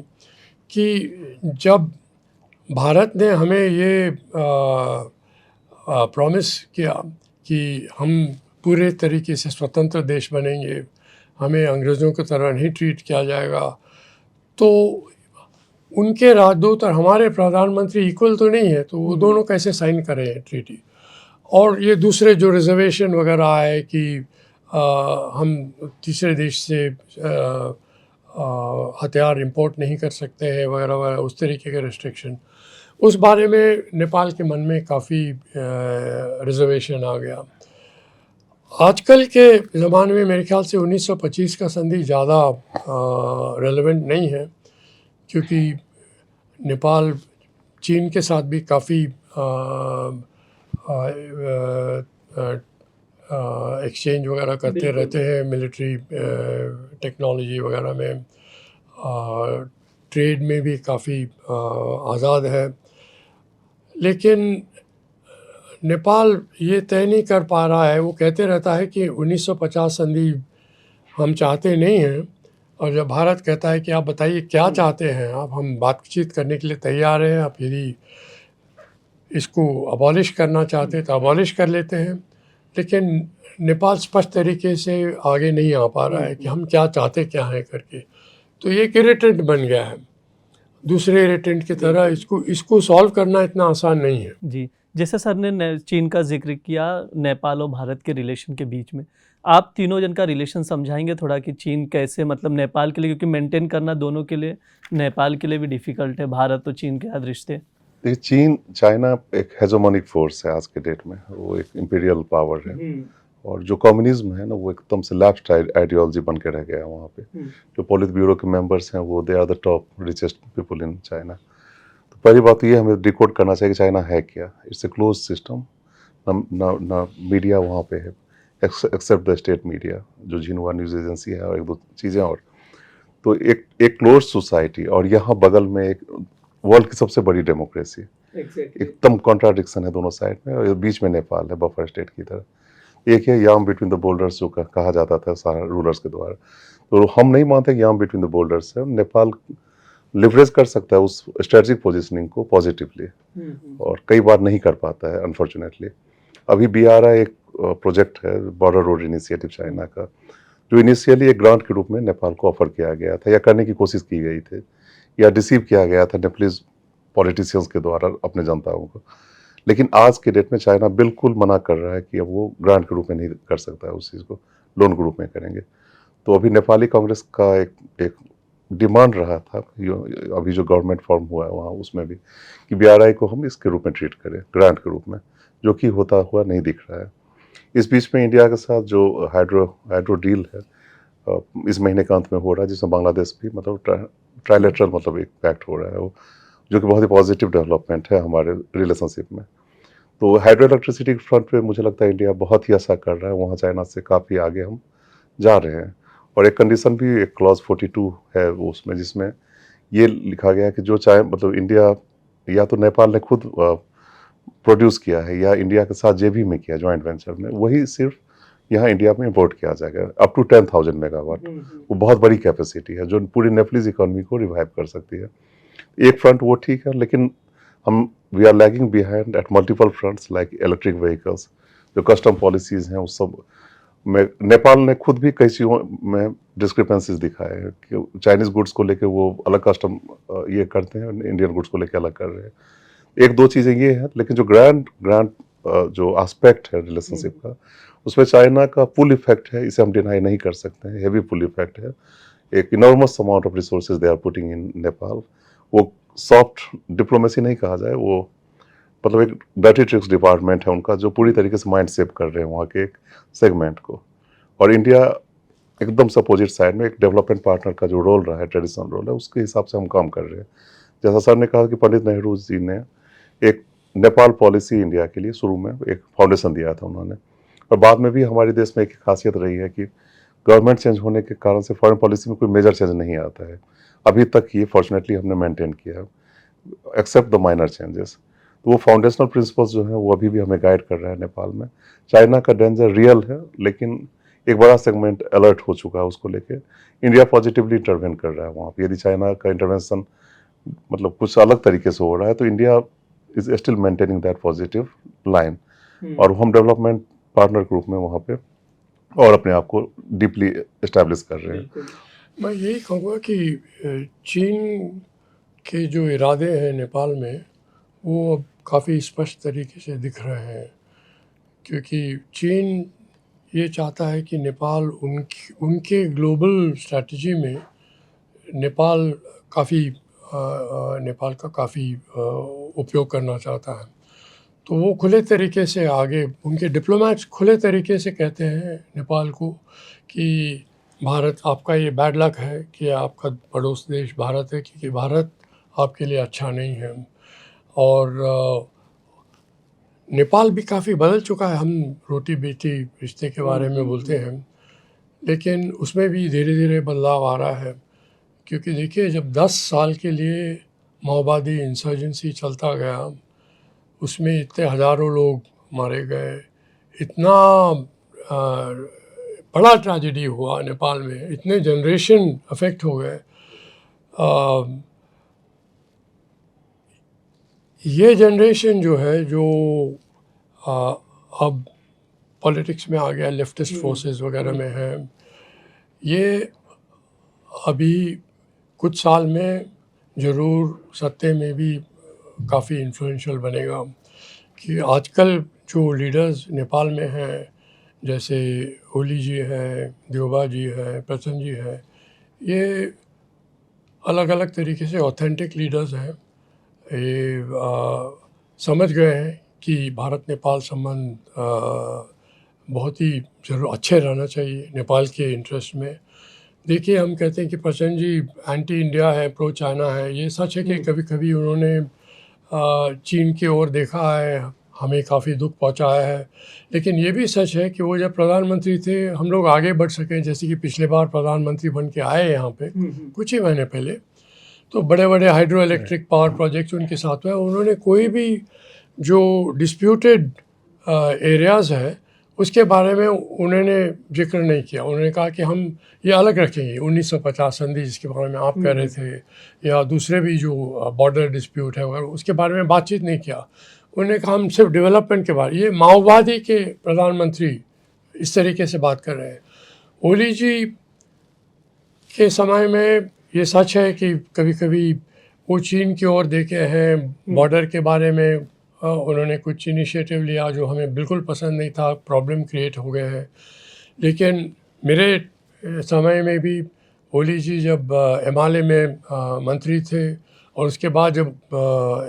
कि जब भारत ने हमें ये प्रॉमिस किया कि हम पूरे तरीके से स्वतंत्र देश बनेंगे, हमें अंग्रेज़ों की तरह नहीं ट्रीट किया जाएगा, तो उनके राजदूत और हमारे प्रधानमंत्री इक्वल तो नहीं है, तो वो दोनों कैसे साइन करें ट्रीटी। और ये दूसरे जो रिजर्वेशन वगैरह आए कि हम तीसरे देश से हथियार इंपोर्ट नहीं कर सकते हैं वगैरह वगैरह, उस तरीके के रिस्ट्रिक्शन, उस बारे में नेपाल के मन में काफ़ी रिजर्वेशन आ गया। आजकल के ज़माने में मेरे ख्याल से 1925 का संधि ज़्यादा रेलेवेंट नहीं है, क्योंकि नेपाल चीन के साथ भी काफ़ी एक्सचेंज वगैरह करते रहते हैं, मिलिट्री टेक्नोलॉजी वगैरह में, ट्रेड में भी काफ़ी आज़ाद है। लेकिन नेपाल ये तय नहीं कर पा रहा है। वो कहते रहता है कि 1950 संधि हम चाहते नहीं हैं, और जब भारत कहता है कि आप बताइए क्या चाहते हैं आप, हम बातचीत करने के लिए तैयार हैं, आप यदि इसको अबॉलिश करना चाहते हैं तो अबॉलिश कर लेते हैं। लेकिन नेपाल स्पष्ट तरीके से आगे नहीं आ पा रहा है कि हम क्या चाहते क्या हैं करके। तो ये एक इरिटेंट बन गया है, दूसरे इरिटेंट की तरह। इसको सॉल्व करना इतना आसान नहीं है। जी, जैसे सर ने चीन का जिक्र किया, नेपाल और भारत के रिलेशन के बीच में आप तीनों जन का रिलेशन समझाएंगे थोड़ा कि चीन कैसे, मतलब नेपाल के लिए, क्योंकि मेंटेन करना दोनों के लिए, नेपाल के लिए भी डिफ़िकल्ट है, भारत और चीन के साथ रिश्ते। देखिए, चीन चाइना एक हेजोमोनिक फोर्स है आज के डेट में, वो एक इम्पीरियल पावर है, और जो कम्युनिज्म है ना वो एकदम से लेफ्ट आइडियोलॉजी बन के रह गया है वहाँ पे। जो पॉलिट ब्यूरो के मेंबर्स हैं वो they are the top richest people in China. तो पहली बात तो ये हमें डिकोड करना चाहिए कि चाइना है क्या। इट्स ए क्लोज सिस्टम, ना मीडिया वहाँ पे है एक्सेप्ट द स्टेट मीडिया, जो जिन्हुआ न्यूज़ एजेंसी है और एक दो चीज़ें और। तो एक क्लोज सोसाइटी, और यहाँ बगल में एक वर्ल्ड की सबसे बड़ी डेमोक्रेसी। एकदम कॉन्ट्राडिक्शन है दोनों साइड में, और बीच में नेपाल है बफर स्टेट की तरह। एक है याम बिटवीन द बोल्डर्स जो कहा जाता था सारा रूलर्स के द्वारा, तो हम नहीं मानते याम बिटवीन द बोल्डर्स है। नेपाल लिवरेज कर सकता है उस स्ट्रेटजिक पोजीशनिंग को पॉजिटिवली, और कई बार नहीं कर पाता है अनफॉर्चुनेटली। अभी BRI एक प्रोजेक्ट है, बॉर्डर रोड इनिशिएटिव चाइना का, जो इनिशियली एक ग्रांट के रूप में नेपाल को ऑफर किया गया था या करने की कोशिश की गई थी, या रिसीव किया गया था नेपलीज पॉलिटिशियंस के द्वारा अपने जनताओं को। लेकिन आज के डेट में चाइना बिल्कुल मना कर रहा है कि अब वो ग्रांट के रूप में नहीं कर सकता है, उस चीज़ को लोन के रूप में करेंगे। तो अभी नेपाली कांग्रेस का एक डिमांड रहा था, अभी जो गवर्नमेंट फॉर्म हुआ है वहाँ उसमें भी, कि BRI को हम इसके रूप में ट्रीट करें, ग्रांट के रूप में, जो कि होता हुआ नहीं दिख रहा है। इस बीच में इंडिया के साथ जो हाइड्रो डील है इस महीने के अंत में हो रहा है, जिसमें बांग्लादेश भी मतलब ट्राइलेटरल मतलब एक पैक्ट हो रहा है, वो जो कि बहुत ही पॉजिटिव डेवलपमेंट है हमारे रिलेशनशिप में। तो हाइड्रो इलेक्ट्रिसिटी फ्रंट पे मुझे लगता है इंडिया बहुत ही अच्छा कर रहा है, वहाँ चाइना से काफ़ी आगे हम जा रहे हैं। और एक कंडीशन भी, एक क्लॉज 42 है वो उसमें, जिसमें ये लिखा गया है कि जो चाहे मतलब इंडिया या तो नेपाल ने खुद प्रोड्यूस किया है या इंडिया के साथ JV में किया जॉइंट वेंचर में, वही सिर्फ यहाँ इंडिया में इंपोर्ट किया जाएगा अप टू 10,000 मेगावाट। वो बहुत बड़ी कैपेसिटी है जो पूरी नेपलीज इकोनॉमी को रिवाइव कर सकती है। एक फ्रंट वो ठीक है, लेकिन we are lagging behind at multiple fronts like electric vehicles, जो कस्टम पॉलिसीज़ हैं उस सब में नेपाल ने खुद भी कई चीज़ों में डिस्क्रिपेंसीज दिखाए हैं कि चाइनीज़ गुड्स को लेके वो अलग कस्टम ये करते हैं, इंडियन गुड्स को लेके अलग कर रहे हैं। एक दो चीज़ें ये हैं, लेकिन जो ग्रैंड जो एस्पेक्ट है रिलेशनशिप का, उसमें चाइना का पुल इफेक्ट है, इसे हम डिनाई नहीं कर सकते हैं, हेवी पुल इफेक्ट है। एक enormous amount of resources they are putting in Nepal. वो सॉफ्ट डिप्लोमेसी नहीं कहा जाए, वो मतलब एक डर्टी ट्रिक्स डिपार्टमेंट है उनका, जो पूरी तरीके से माइंड सेप कर रहे हैं वहाँ के एक सेगमेंट को। और इंडिया एकदम से अपोजिट साइड में एक डेवलपमेंट पार्टनर का जो रोल रहा है, ट्रेडिशनल रोल है, उसके हिसाब से हम काम कर रहे हैं। जैसा सर ने कहा कि पंडित नेहरू जी ने एक नेपाल पॉलिसी इंडिया के लिए शुरू में एक फाउंडेशन दिया था उन्होंने, और बाद में भी हमारे देश में एक खासियत रही है कि गवर्नमेंट चेंज होने के कारण से फॉरेन पॉलिसी में कोई मेजर चेंज नहीं आता है। अभी तक ये फॉर्चुनेटली हमने मेंटेन किया है, एक्सेप्ट द माइनर चेंजेस। तो वो फाउंडेशनल प्रिंसिपल्स जो हैं वो अभी भी हमें गाइड कर रहा है नेपाल में। चाइना का डेंजर रियल है, लेकिन एक बड़ा सेगमेंट अलर्ट हो चुका है उसको लेके। इंडिया पॉजिटिवली इंटरवेन कर रहा है वहाँ पे। यदि चाइना का इंटरवेंशन मतलब कुछ अलग तरीके से हो रहा है, तो India is still maintaining that positive line, और हम डेवलपमेंट पार्टनर के रूप में वहाँ पे और अपने आप को डीपली एस्टैब्लिश कर रहे हैं। मैं यही कहूँगा कि चीन के जो इरादे हैं नेपाल में, वो अब काफ़ी स्पष्ट तरीके से दिख रहे हैं, क्योंकि चीन ये चाहता है कि नेपाल उनके ग्लोबल स्ट्रैटेजी में नेपाल का काफ़ी उपयोग करना चाहता है। तो वो खुले तरीके से आगे, उनके डिप्लोमेट्स खुले तरीके से कहते हैं नेपाल को कि भारत आपका ये बैड लक है कि आपका पड़ोस देश भारत है, क्योंकि भारत आपके लिए अच्छा नहीं है। और नेपाल भी काफ़ी बदल चुका है। हम रोटी बेटी रिश्ते के बारे में बोलते हैं, लेकिन उसमें भी धीरे धीरे बदलाव आ रहा है। क्योंकि देखिए, जब 10 साल के लिए माओवादी इंसर्जेंसी चलता गया, उसमें इतने हज़ारों लोग मारे गए, इतना बड़ा ट्रेजेडी हुआ नेपाल में, इतने जनरेशन अफेक्ट हो गए। ये जनरेशन जो है, जो अब पॉलिटिक्स में आ गया, लेफ्टिस्ट फोर्सेस वगैरह में है, ये अभी कुछ साल में ज़रूर सत्ते में भी काफ़ी इन्फ्लुएंशियल बनेगा। कि आजकल जो लीडर्स नेपाल में हैं, जैसे ओली जी हैं, देवबा जी हैं, प्रचंड जी हैं, ये अलग अलग तरीके से ऑथेंटिक लीडर्स हैं। ये समझ गए हैं कि भारत नेपाल संबंध बहुत ही अच्छे रहना चाहिए नेपाल के इंटरेस्ट में। देखिए, हम कहते हैं कि प्रचंड जी एंटी इंडिया है, प्रो चाइना है। ये सच है कि कभी कभी उन्होंने चीन की ओर देखा है, हमें काफ़ी दुख पहुंचाया है। लेकिन ये भी सच है कि वो जब प्रधानमंत्री थे, हम लोग आगे बढ़ सके। जैसे कि पिछले बार प्रधानमंत्री बन के आए यहाँ पे कुछ ही महीने पहले, तो बड़े बड़े हाइड्रो इलेक्ट्रिक पावर प्रोजेक्ट्स उनके साथ हुए। उन्होंने कोई भी जो डिस्प्यूटेड एरियाज़ है उसके बारे में उन्होंने जिक्र नहीं किया। उन्होंने कहा कि हम ये अलग रखेंगे, 1950 संधि जिसके बारे में आप कह रहे थे, या दूसरे भी जो बॉर्डर डिस्प्यूट है वगैरह, उसके बारे में बातचीत नहीं किया। उन्होंने कहा हम सिर्फ डेवलपमेंट के बारे। ये माओवादी के प्रधानमंत्री इस तरीके से बात कर रहे हैं। ओली जी के समय में ये सच है कि कभी कभी वो चीन की ओर देखे हैं, बॉर्डर के बारे में उन्होंने कुछ इनिशिएटिव लिया जो हमें बिल्कुल पसंद नहीं था, प्रॉब्लम क्रिएट हो गए हैं। लेकिन मेरे समय में भी ओली जी जब एमआलए में मंत्री थे, और उसके बाद जब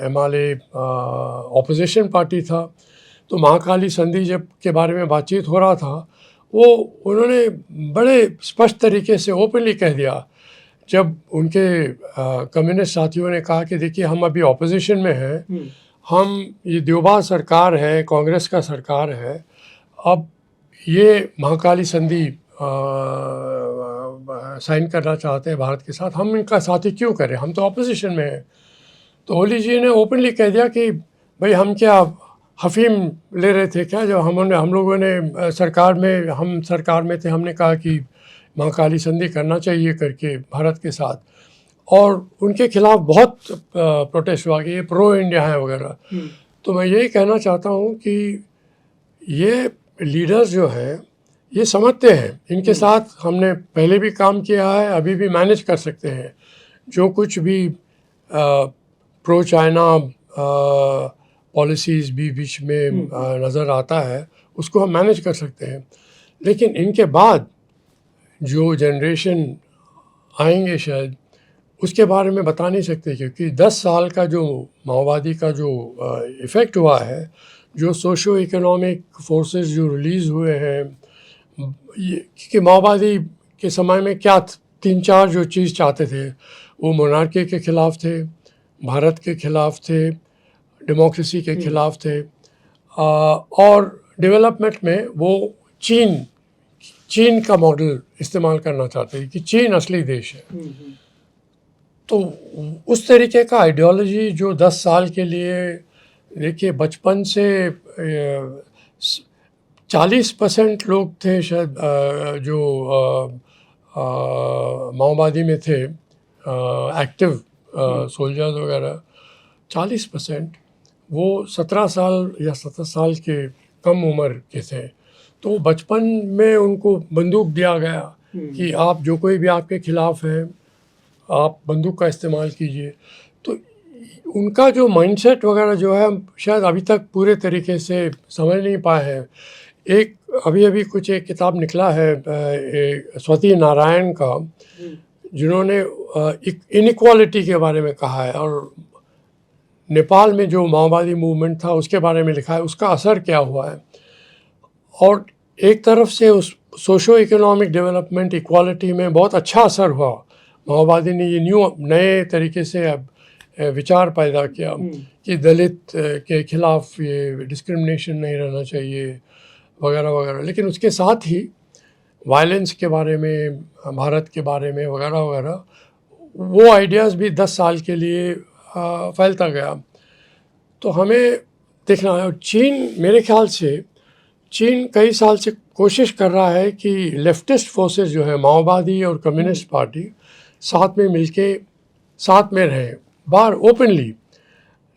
एमआलए ऑपोजिशन पार्टी था, तो महाकाली संधि जब के बारे में बातचीत हो रहा था, वो उन्होंने बड़े स्पष्ट तरीके से ओपनली कह दिया। जब उनके कम्युनिस्ट साथियों ने कहा कि देखिए, हम अभी ऑपोजिशन में हैं, हम ये देवबा सरकार है, कांग्रेस का सरकार है, अब ये महाकाली संधि साइन करना चाहते हैं भारत के साथ, हम इनका साथी क्यों करें, हम तो ऑपोजिशन में हैं। तो ओली जी ने ओपनली कह दिया कि भाई, हम क्या हफीम ले रहे थे क्या? जब हम लोगों ने सरकार में थे, हमने कहा कि महाकाली संधि करना चाहिए करके भारत के साथ। और उनके खिलाफ बहुत प्रोटेस्ट हुआ कि ये प्रो इंडिया है वगैरह। तो मैं यही कहना चाहता हूँ कि ये लीडर्स जो हैं ये समझते हैं, इनके साथ हमने पहले भी काम किया है, अभी भी मैनेज कर सकते हैं। जो कुछ भी प्रो चाइना पॉलिसीज़ भी बीच में नज़र आता है उसको हम मैनेज कर सकते हैं। लेकिन इनके बाद जो जनरेशन आएंगे शायद उसके बारे में बता नहीं सकते, क्योंकि 10 साल का जो माओवादी का जो इफ़ेक्ट हुआ है, जो सोशो इकोनॉमिक फोर्सेस जो रिलीज़ हुए हैं, क्योंकि माओवादी के समय में क्या 3-4 जो चीज़ चाहते थे, वो मोनार्की के ख़िलाफ़ थे, भारत के ख़िलाफ़ थे, डेमोक्रेसी के ख़िलाफ़ थे, और डेवलपमेंट में वो चीन का मॉडल इस्तेमाल करना चाहते हैं कि चीन असली देश है। तो उस तरीके का आइडियोलॉजी जो 10 साल के लिए, देखिए बचपन से 40% लोग थे शायद जो माओवादी में थे, एक्टिव सोल्जर्स वगैरह 40%, वो 17 साल या 17 साल के कम उम्र के थे। तो बचपन में उनको बंदूक दिया गया कि आप जो कोई भी आपके खिलाफ है आप बंदूक का इस्तेमाल कीजिए। तो उनका जो माइंडसेट वगैरह जो है शायद अभी तक पूरे तरीके से समझ नहीं पाए हैं। एक अभी कुछ एक किताब निकला है स्वाति नारायण का, जिन्होंने इनइक्वालिटी के बारे में कहा है और नेपाल में जो माओवादी मूवमेंट था उसके बारे में लिखा है, उसका असर क्या हुआ है। और एक तरफ से उस सोशो इकोनॉमिक डेवलपमेंट इक्वालिटी में बहुत अच्छा असर हुआ, माओवादी ने ये नए तरीके से विचार पैदा किया कि दलित के खिलाफ ये डिस्क्रिमिनेशन नहीं रहना चाहिए वगैरह वगैरह। लेकिन उसके साथ ही वायलेंस के बारे में, भारत के बारे में वगैरह वगैरह, वो आइडियाज़ भी 10 साल के लिए फैलता गया। तो हमें देखना है। और चीन, मेरे ख्याल से चीन कई साल से कोशिश कर रहा है कि लेफ्टिस्ट फोर्सेस जो है, माओवादी और कम्युनिस्ट पार्टी, साथ में मिलके साथ में रहे बाहर ओपनली,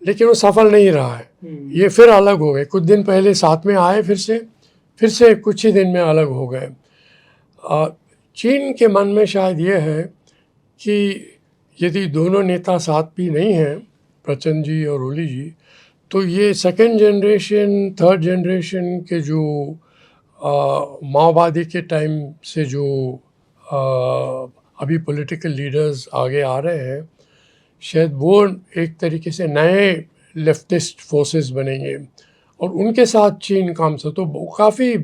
लेकिन वो सफल नहीं रहा है। ये फिर अलग हो गए, कुछ दिन पहले साथ में आए, फिर से कुछ ही दिन में अलग हो गए। चीन के मन में शायद ये है कि यदि दोनों नेता साथ भी नहीं हैं, प्रचंड जी और ओली जी, तो ये सेकेंड जनरेशन, थर्ड जनरेशन के जो माओवादी के टाइम से जो अभी पॉलिटिकल लीडर्स आगे आ रहे हैं, शायद वो एक तरीके से नए लेफ्टिस्ट फोर्सेस बनेंगे और उनके साथ चीन काम से तो काफ़ी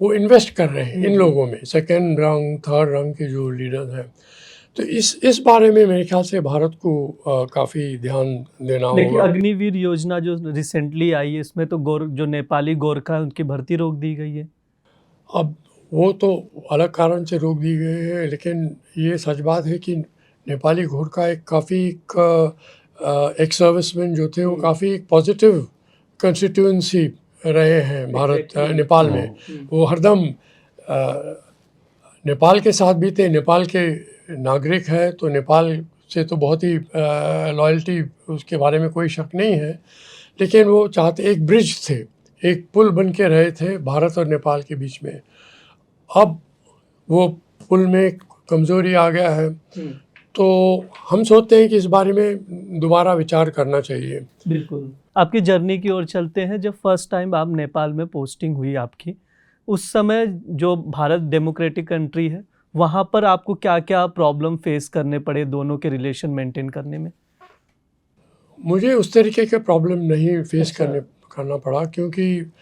वो इन्वेस्ट कर रहे हैं इन लोगों में, सेकेंड रंग, थर्ड रंग के जो लीडर्स हैं। तो इस बारे में मेरे ख्याल से भारत को काफ़ी ध्यान देना होगा। देखिए, अग्निवीर योजना जो रिसेंटली आई है, इसमें तो जो नेपाली गोरखा है उनकी भर्ती रोक दी गई है। अब वो तो अलग कारण से रोक दी गई है, लेकिन ये सच बात है कि नेपाली गोरखा एक काफ़ी एक सर्विसमैन जो थे वो काफ़ी एक पॉजिटिव कंस्टिट्यूएंसी रहे हैं भारत नेपाल में। वो हरदम नेपाल के साथ भी थे, नेपाल के नागरिक है तो नेपाल से तो बहुत ही लॉयल्टी, उसके बारे में कोई शक नहीं है। लेकिन वो चाहते, एक ब्रिज थे, एक पुल बन के रहे थे भारत और नेपाल के बीच में। अब वो पुल में कमज़ोरी आ गया है, तो हम सोचते हैं कि इस बारे में दोबारा विचार करना चाहिए। बिल्कुल। आपकी जर्नी की ओर चलते हैं। जब फर्स्ट टाइम आप नेपाल में पोस्टिंग हुई आपकी, उस समय जो भारत डेमोक्रेटिक कंट्री है, वहाँ पर आपको क्या क्या प्रॉब्लम फेस करने पड़े दोनों के रिलेशन मेंटेन करने में? मुझे उस तरीके के प्रॉब्लम नहीं फेस करना पड़ा, क्योंकि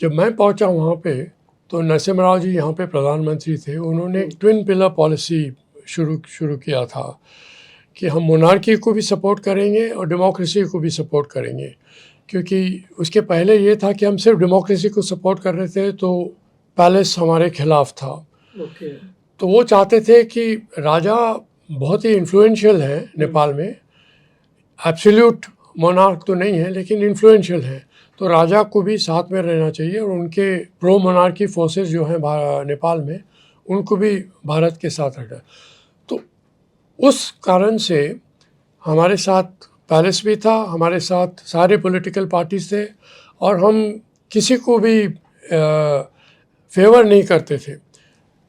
जब मैं पहुँचा वहाँ पे तो नरसिम्हा राव जी यहाँ पे प्रधानमंत्री थे। उन्होंने एक ट्विन पिलर पॉलिसी शुरू किया था कि हम मोनार्की को भी सपोर्ट करेंगे और डेमोक्रेसी को भी सपोर्ट करेंगे। क्योंकि उसके पहले ये था कि हम सिर्फ डेमोक्रेसी को सपोर्ट कर रहे थे तो पैलेस हमारे खिलाफ था। तो वो चाहते थे कि राजा बहुत ही इन्फ्लुएंशियल है नेपाल में, एब्सोल्यूट मोनार्क तो नहीं है लेकिन इन्फ्लुएंशियल है, तो राजा को भी साथ में रहना चाहिए और उनके प्रो मोनार्की फोर्सेस जो हैं नेपाल में, उनको भी भारत के साथ रखना। तो उस कारण से हमारे साथ पैलेस भी था, हमारे साथ सारे पॉलिटिकल पार्टीज थे, और हम किसी को भी फेवर नहीं करते थे,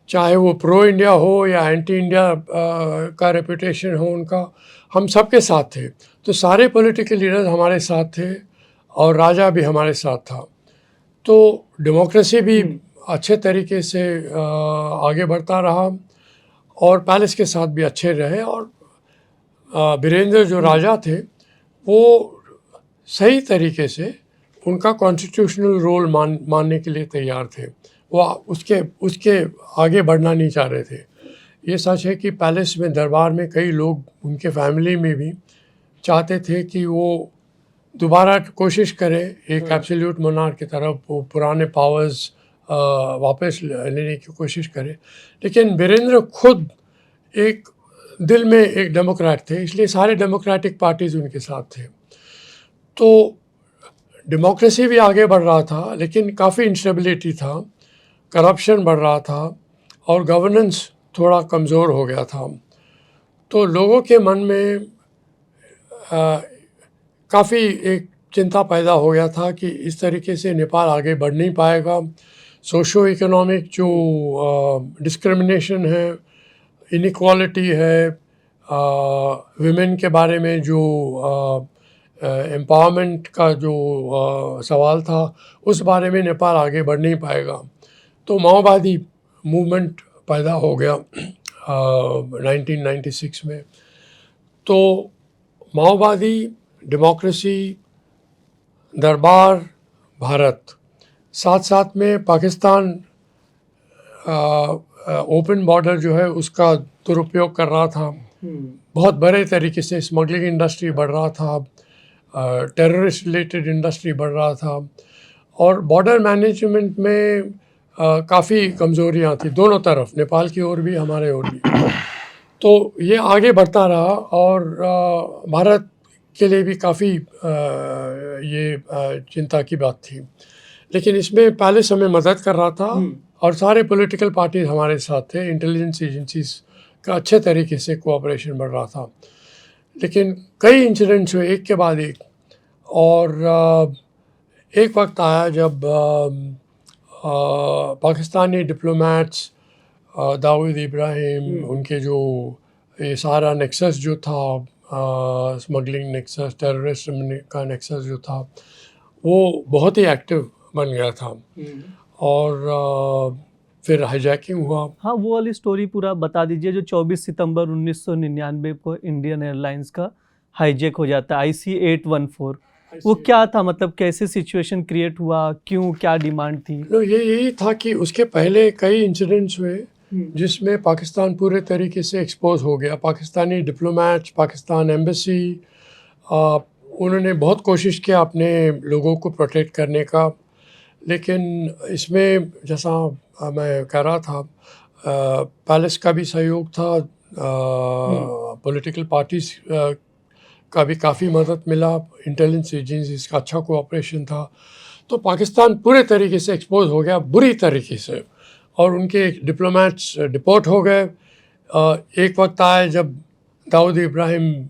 चाहे वो प्रो इंडिया हो या एंटी इंडिया का रेपुटेशन हो उनका, हम सबके साथ थे। तो सारे पॉलिटिकल लीडर्स हमारे साथ थे और राजा भी हमारे साथ था। तो डेमोक्रेसी भी अच्छे तरीके से आगे बढ़ता रहा और पैलेस के साथ भी अच्छे रहे। और वीरेंद्र जो राजा थे वो सही तरीके से उनका कॉन्स्टिट्यूशनल रोल मानने के लिए तैयार थे। वो उसके आगे बढ़ना नहीं चाह रहे थे। ये सच है कि पैलेस में, दरबार में कई लोग उनके फैमिली में भी चाहते थे कि वो दोबारा कोशिश करें एक एब्सोल्यूट मोनार्क की तरफ, वो पुराने पावर्स वापस लेने की कोशिश करें। लेकिन वीरेंद्र खुद एक दिल में एक डेमोक्रेट थे, इसलिए सारे डेमोक्रेटिक पार्टीज उनके साथ थे। तो डेमोक्रेसी भी आगे बढ़ रहा था, लेकिन काफ़ी इंस्टेबिलिटी था, करप्शन बढ़ रहा था और गवर्नेंस थोड़ा कमज़ोर हो गया था। तो लोगों के मन में काफ़ी एक चिंता पैदा हो गया था कि इस तरीके से नेपाल आगे बढ़ नहीं पाएगा। सोशो इकोनॉमिक जो डिस्क्रिमिनेशन है, इनइक्वालिटी है, विमेन के बारे में जो एम्पावरमेंट का जो सवाल था, उस बारे में नेपाल आगे बढ़ नहीं पाएगा। तो माओवादी मूवमेंट पैदा हो गया 1996 में। तो माओवादी, डेमोक्रेसी, दरबार, भारत, साथ साथ में पाकिस्तान ओपन बॉर्डर जो है उसका दुरुपयोग कर रहा था। बहुत बड़े तरीके से स्मगलिंग इंडस्ट्री बढ़ रहा था, टेररिस्ट रिलेटेड इंडस्ट्री बढ़ रहा था, और बॉर्डर मैनेजमेंट में काफ़ी कमज़ोरियाँ थी दोनों तरफ, नेपाल की ओर भी हमारे ओर भी। तो ये आगे बढ़ता रहा और भारत के लिए भी काफ़ी ये चिंता की बात थी। लेकिन इसमें पैलेस हमें मदद कर रहा था और सारे पॉलिटिकल पार्टीज हमारे साथ थे, इंटेलिजेंस एजेंसीज का अच्छे तरीके से कोऑपरेशन बढ़ रहा था। लेकिन कई इंसिडेंट्स हुए एक के बाद एक, और एक वक्त आया जब पाकिस्तानी डिप्लोमेट्स, दाऊद इब्राहिम, उनके जो ये सारा नेक्सस जो था, स्मगलिंग नेक्सस, टेररिज्म का नेक्सस जो था, वो बहुत ही एक्टिव बन गया था और फिर हाईजैकिंग हुआ। हाँ, वो वाली स्टोरी पूरा बता दीजिए जो 24 सितंबर 1999 को इंडियन एयरलाइंस का हाईजैक हो जाता है IC-814। वो क्या था, मतलब कैसे सिचुएशन क्रिएट हुआ, क्यों, क्या डिमांड थी? यही था कि उसके पहले कई इंसिडेंट्स हुए जिसमें पाकिस्तान पूरे तरीके से एक्सपोज हो गया। पाकिस्तानी डिप्लोमेट्स, पाकिस्तान एम्बेसी, उन्होंने बहुत कोशिश किया अपने लोगों को प्रोटेक्ट करने का, लेकिन इसमें जैसा मैं कह रहा था, पैलेस का भी सहयोग था, पॉलिटिकल पार्टीज का भी काफ़ी मदद मिला, इंटेलिजेंस एजेंसीज का अच्छा कोऑपरेशन था। तो पाकिस्तान पूरे तरीके से एक्सपोज हो गया, बुरी तरीके से, और उनके डिप्लोमेट्स डिपोर्ट हो गए। एक वक्त आया जब दाऊद इब्राहिम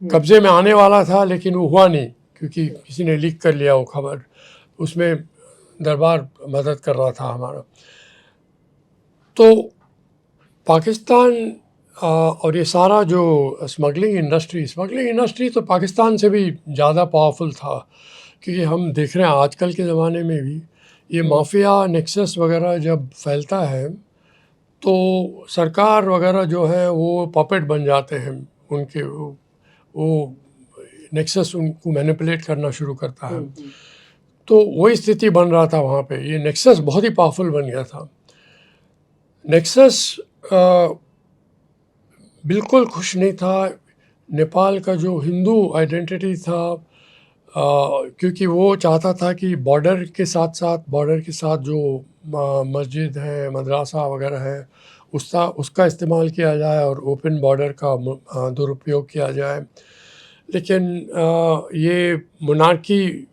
कब्ज़े में आने वाला था, लेकिन वो हुआ नहीं क्योंकि किसी ने लीक कर लिया वो खबर। उसमें दरबार मदद कर रहा था हमारा। तो पाकिस्तान और ये सारा जो स्मगलिंग इंडस्ट्री तो पाकिस्तान से भी ज़्यादा पावरफुल था, क्योंकि हम देख रहे हैं आजकल के ज़माने में भी ये माफिया नेक्सस वगैरह जब फैलता है तो सरकार वगैरह जो है वो पपेट बन जाते हैं उनके, वो नेक्सस उनको मैनिपुलेट करना शुरू करता है। तो वही स्थिति बन रहा था वहाँ पे। ये नेक्सस बहुत ही पावरफुल बन गया था। नेक्सस बिल्कुल खुश नहीं था नेपाल का जो हिंदू आइडेंटिटी था, क्योंकि वो चाहता था कि बॉर्डर के साथ जो मस्जिद है, मदरसा वगैरह है, उसका इस्तेमाल किया जाए और ओपन बॉर्डर का दुरुपयोग किया जाए। लेकिन ये मोनार्की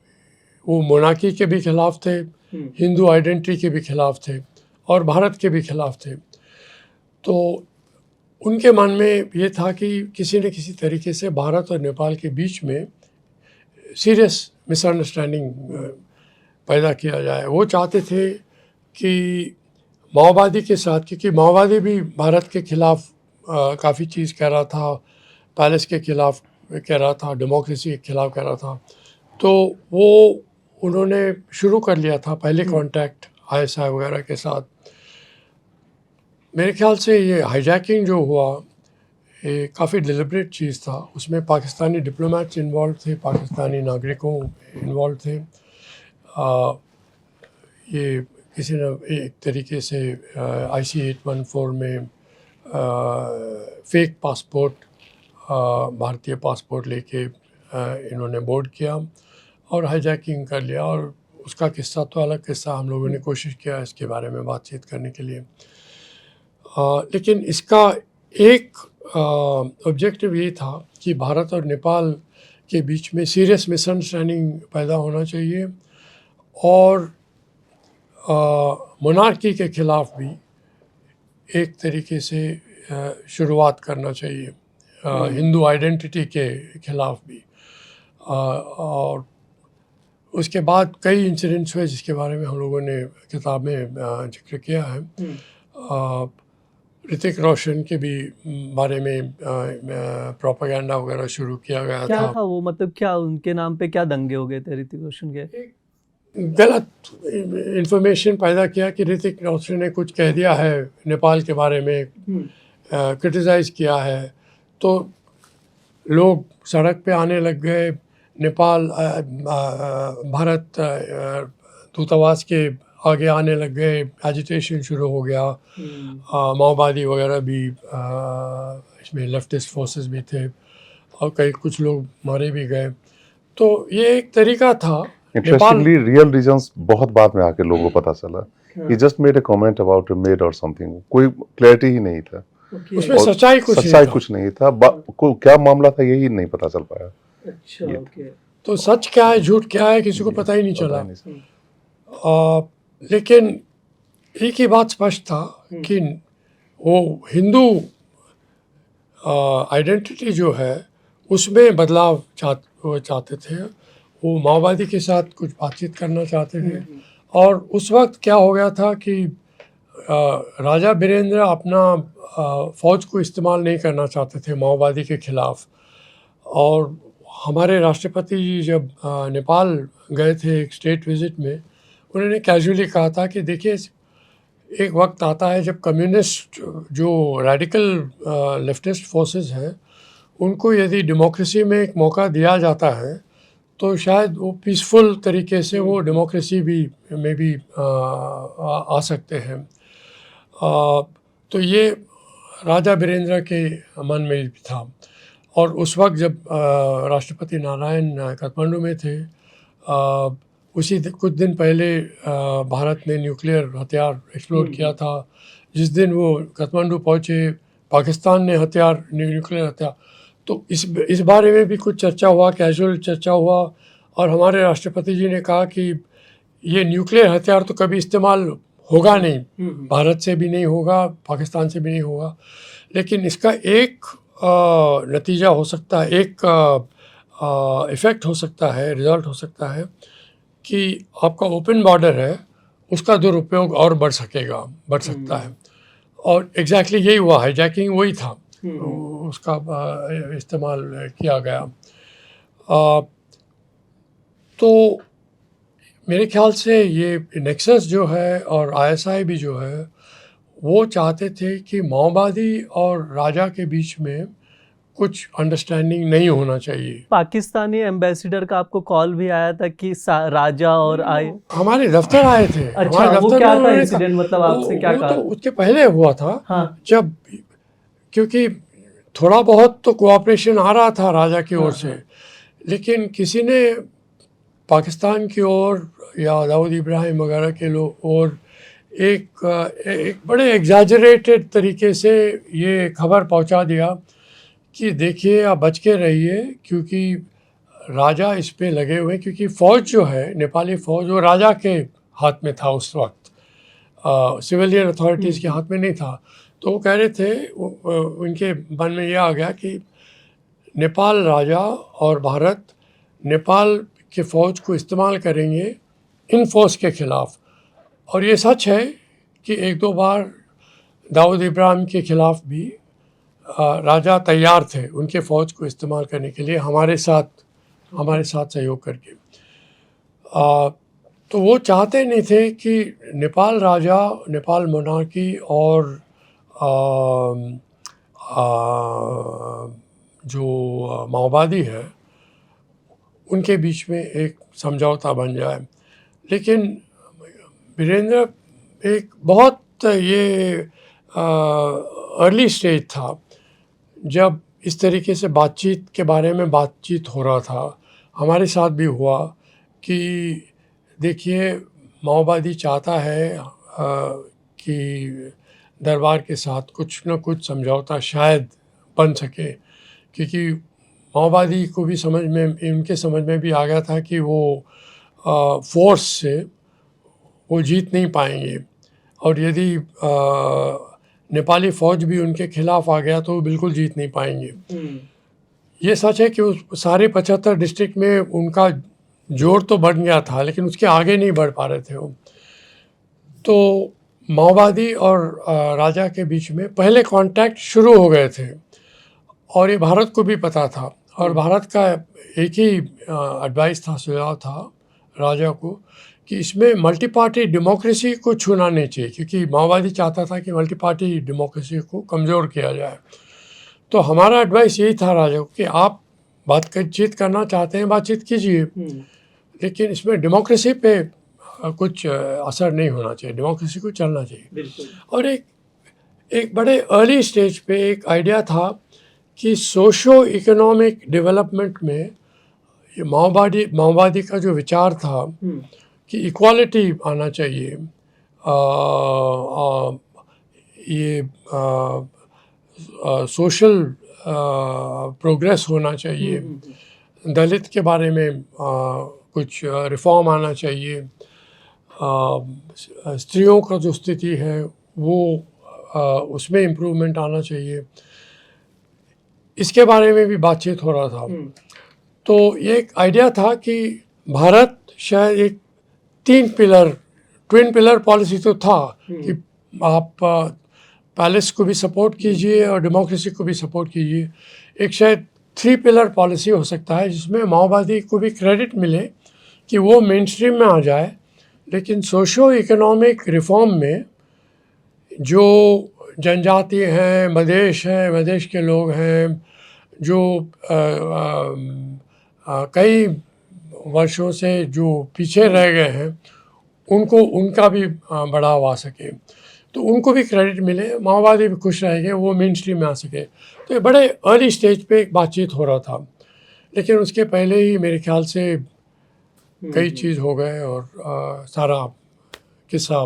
के भी खिलाफ थे, हिंदू आइडेंटिटी के भी खिलाफ थे और भारत के भी खिलाफ थे। तो उनके मन में ये था कि किसी न किसी तरीके से भारत और नेपाल के बीच में सीरियस मिसअंडरस्टैंडिंग पैदा किया जाए। वो चाहते थे कि माओवादी के साथ, क्योंकि माओवादी भी भारत के खिलाफ काफ़ी चीज़ कह रहा था, पैलेस के खिलाफ कह रहा था, डेमोक्रेसी के खिलाफ कह रहा था, तो वो उन्होंने शुरू कर लिया था पहले कांटेक्ट आईएसआई वगैरह के साथ। मेरे ख्याल से ये हाईजैकिंग जो हुआ ये काफ़ी डिलिबरेट चीज़ था। उसमें पाकिस्तानी डिप्लोमेट्स इन्वॉल्व थे, पाकिस्तानी नागरिकों इन्वॉल्व थे। ये किसी न एक तरीके से IC 814 में फेक पासपोर्ट, भारतीय पासपोर्ट लेके इन्होंने बोर्ड किया और हाईजैकिंग कर लिया। और उसका किस्सा तो अलग किस्सा, हम लोगों ने कोशिश किया इसके बारे में बातचीत करने के लिए। लेकिन इसका एक ऑब्जेक्टिव ये था कि भारत और नेपाल के बीच में सीरियस मिसअंडरस्टैंडिंग पैदा होना चाहिए और मोनार्की के खिलाफ भी एक तरीके से शुरुआत करना चाहिए, हिंदू आइडेंटिटी के खिलाफ भी। और उसके बाद कई इंसिडेंट्स हुए जिसके बारे में हम लोगों ने किताब में जिक्र किया है। ऋतिक रोशन के भी बारे में प्रोपेगेंडा वगैरह शुरू किया गया क्या था। था वो, मतलब क्या उनके नाम पे क्या दंगे हो गए थे ऋतिक रोशन के? गलत इंफॉर्मेशन पैदा किया कि ऋतिक रोशन ने कुछ कह दिया है नेपाल के बारे में, क्रिटिसाइज किया है, तो लोग सड़क पे आने लग गए। नेपाल भारत दूतावास के आगे आने लग गए, एजिटेशन शुरू हो गया। माओवादी वगैरह भी इसमें लेफ्टिस्ट फोर्सेस भी थे और कई कुछ लोग मारे भी गए। तो ये एक तरीका था। इंटरेस्टिंगली रियल रीजंस बहुत बाद में आके लोगों को पता चला। He just made a comment about a maid or something, कोई क्लैरिटी ही नहीं था उसमें, सच्चाई कुछ नहीं था। क्या मामला था यही नहीं पता चल पाया। अच्छा, ओके। तो सच क्या है झूठ क्या है किसी को पता ही नहीं चला। लेकिन एक ही बात स्पष्ट था कि वो हिंदू आइडेंटिटी जो है उसमें बदलाव चाहते थे। वो माओवादी के साथ कुछ बातचीत करना चाहते थे। और उस वक्त क्या हो गया था कि राजा बीरेंद्र अपना फ़ौज को इस्तेमाल नहीं करना चाहते थे माओवादी के खिलाफ। और हमारे राष्ट्रपति जी जब नेपाल गए थे एक स्टेट विज़िट में, उन्होंने कैजुअली कहा था कि देखिए एक वक्त आता है जब कम्युनिस्ट जो रेडिकल लेफ्टिस्ट फोर्सेस हैं उनको यदि डेमोक्रेसी में एक मौका दिया जाता है तो शायद वो पीसफुल तरीके से वो डेमोक्रेसी भी में भी आ सकते हैं। तो ये राजा बीरेंद्र के मन में भी था। और उस वक्त जब राष्ट्रपति नारायण काठमांडू में थे, कुछ दिन पहले भारत ने न्यूक्लियर हथियार एक्सप्लोड किया था। जिस दिन वो काठमांडू पहुँचे पाकिस्तान ने न्यूक्लियर हथियार, तो इस बारे में भी कुछ चर्चा हुआ, कैजुअल चर्चा हुआ। और हमारे राष्ट्रपति जी ने कहा कि ये न्यूक्लियर हथियार तो कभी इस्तेमाल होगा नहीं, भारत से भी नहीं होगा, पाकिस्तान से भी नहीं होगा, लेकिन इसका एक नतीजा हो सकता है, एक इफ़ेक्ट हो सकता है, रिज़ल्ट हो सकता है कि आपका ओपन बॉर्डर है उसका दुरुपयोग और बढ़ सकता है। और एग्जैक्टली यही हुआ, हाईजैकिंग वही था, उसका इस्तेमाल किया गया। तो मेरे ख्याल से ये नेक्सस जो है और ISI भी जो है वो चाहते थे कि माओवादी और राजा के बीच में कुछ अंडरस्टैंडिंग नहीं होना चाहिए। पाकिस्तानी एम्बेसडर का आपको कॉल भी आया था कि राजा और हमारे दफ्तर आए थे। अच्छा, वो क्या था इंसिडेंट, मतलब आपसे क्या कहा? तो उसके पहले हुआ था। हाँ। जब क्योंकि थोड़ा बहुत तो कोऑपरेशन आ रहा था राजा की ओर से, लेकिन किसी ने पाकिस्तान की ओर या दाऊद इब्राहिम वगैरह के लोग और एक बड़े एग्जैजरेटेड तरीके से ये खबर पहुंचा दिया कि देखिए आप बच के रहिए क्योंकि राजा इस पे लगे हुए, क्योंकि फ़ौज जो है नेपाली फ़ौज वो राजा के हाथ में था उस वक्त, सिविलियन अथॉरिटीज़ के हाथ में नहीं था। तो वो कह रहे थे, उनके मन में ये आ गया कि नेपाल राजा और भारत नेपाल के फ़ौज को इस्तेमाल करेंगे इन फ़ौज के ख़िलाफ़। और ये सच है कि एक दो बार दाऊद इब्राहिम के ख़िलाफ़ भी राजा तैयार थे उनके फ़ौज को इस्तेमाल करने के लिए, हमारे साथ सहयोग करके। तो वो चाहते नहीं थे कि नेपाल राजा, नेपाल मोनार्की और जो माओवादी है उनके बीच में एक समझौता बन जाए। लेकिन वीरेंद्र एक बहुत ये अर्ली स्टेज था जब इस तरीके से बातचीत के बारे में बातचीत हो रहा था। हमारे साथ भी हुआ कि देखिए, माओवादी चाहता है कि दरबार के साथ कुछ न कुछ समझौता शायद बन सके, क्योंकि माओवादी को भी उनके समझ में भी आ गया था कि वो फोर्स से वो जीत नहीं पाएंगे, और यदि नेपाली फ़ौज भी उनके खिलाफ आ गया तो वो बिल्कुल जीत नहीं पाएंगे। ये सच है कि उस सारे 75 डिस्ट्रिक्ट में उनका जोर तो बढ़ गया था, लेकिन उसके आगे नहीं बढ़ पा रहे थे वो। तो माओवादी और राजा के बीच में पहले कांटेक्ट शुरू हो गए थे, और ये भारत को भी पता था। और भारत का एक ही एडवाइस था, सुझाव था राजा को कि इसमें मल्टी पार्टी डेमोक्रेसी को छूना नहीं चाहिए, क्योंकि माओवादी चाहता था कि मल्टी पार्टी डेमोक्रेसी को कमज़ोर किया जाए। तो हमारा एडवाइस यही था राजा को कि आप बातचीत करना चाहते हैं, बातचीत कीजिए, लेकिन इसमें डेमोक्रेसी पे कुछ असर नहीं होना चाहिए, डेमोक्रेसी को चलना चाहिए। और एक बड़े अर्ली स्टेज पे एक आइडिया था कि सोशो इकोनॉमिक डेवलपमेंट में ये माओवादी का जो विचार था कि इक्वालिटी आना चाहिए, ये सोशल प्रोग्रेस होना चाहिए, दलित के बारे में कुछ रिफॉर्म आना चाहिए, स्त्रियों का जो स्थिति है वो उसमें इम्प्रूवमेंट आना चाहिए, इसके बारे में भी बातचीत हो रहा था। तो ये एक आइडिया था कि भारत शायद एक ट्विन पिलर पॉलिसी तो था कि आप पैलेस को भी सपोर्ट कीजिए और डेमोक्रेसी को भी सपोर्ट कीजिए। एक शायद 3 पिलर पॉलिसी हो सकता है जिसमें माओवादी को भी क्रेडिट मिले कि वो मेन स्ट्रीम में आ जाए, लेकिन सोशो इकोनॉमिक रिफॉर्म में जो जनजाति हैं, मधेश के लोग हैं, जो कई वर्षों से जो पीछे रह गए हैं, उनका भी बढ़ावा आ सके, तो उनको भी क्रेडिट मिले, माओवादी भी खुश रहेंगे, वो मेन स्ट्रीम में आ सके। तो ये बड़े अर्ली स्टेज पे एक बातचीत हो रहा था, लेकिन उसके पहले ही मेरे ख्याल से कई चीज़ हो गए और सारा किस्सा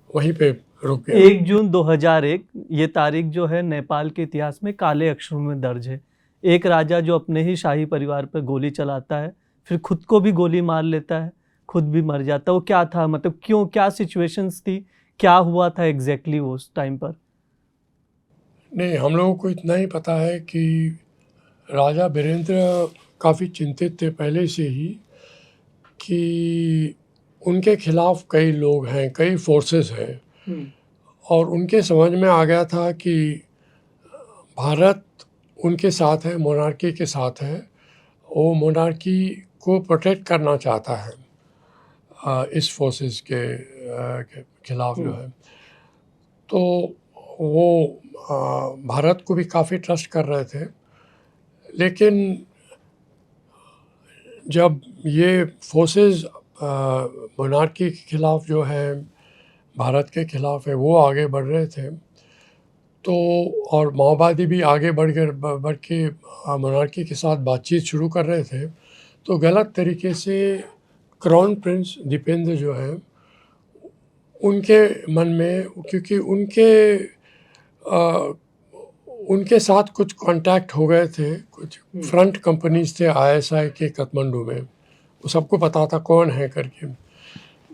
वहीं पे रुक गया। 1 जून 2001 ये तारीख जो है नेपाल के इतिहास में काले अक्षरों में दर्ज है। एक राजा जो अपने ही शाही परिवार पर गोली चलाता है, फिर खुद को भी गोली मार लेता है, खुद भी मर जाता है। वो क्या था, मतलब क्यों, क्या सिचुएशंस थी, क्या हुआ था एग्जैक्टली उस टाइम पर? नहीं, हम लोगों को इतना ही पता है कि राजा वीरेंद्र काफ़ी चिंतित थे पहले से ही कि उनके खिलाफ कई लोग हैं, कई फोर्सेस हैं, और उनके समझ में आ गया था कि भारत उनके साथ है, मोनार्की के साथ है, वो मोनार्की को प्रोटेक्ट करना चाहता है इस फोर्सेस के खिलाफ जो है। तो वो भारत को भी काफ़ी ट्रस्ट कर रहे थे, लेकिन जब ये फोर्सेस मोनार्की के खिलाफ जो है, भारत के खिलाफ है, वो आगे बढ़ रहे थे, तो और माओवादी भी आगे बढ़ के मोनार्की के साथ बातचीत शुरू कर रहे थे, तो गलत तरीके से क्राउन प्रिंस दीपेंद्र जो है उनके मन में, क्योंकि उनके साथ कुछ कांटेक्ट हो गए थे, कुछ फ्रंट कंपनीज थे ISI के काठमांडू में, वो सबको पता था कौन है करके।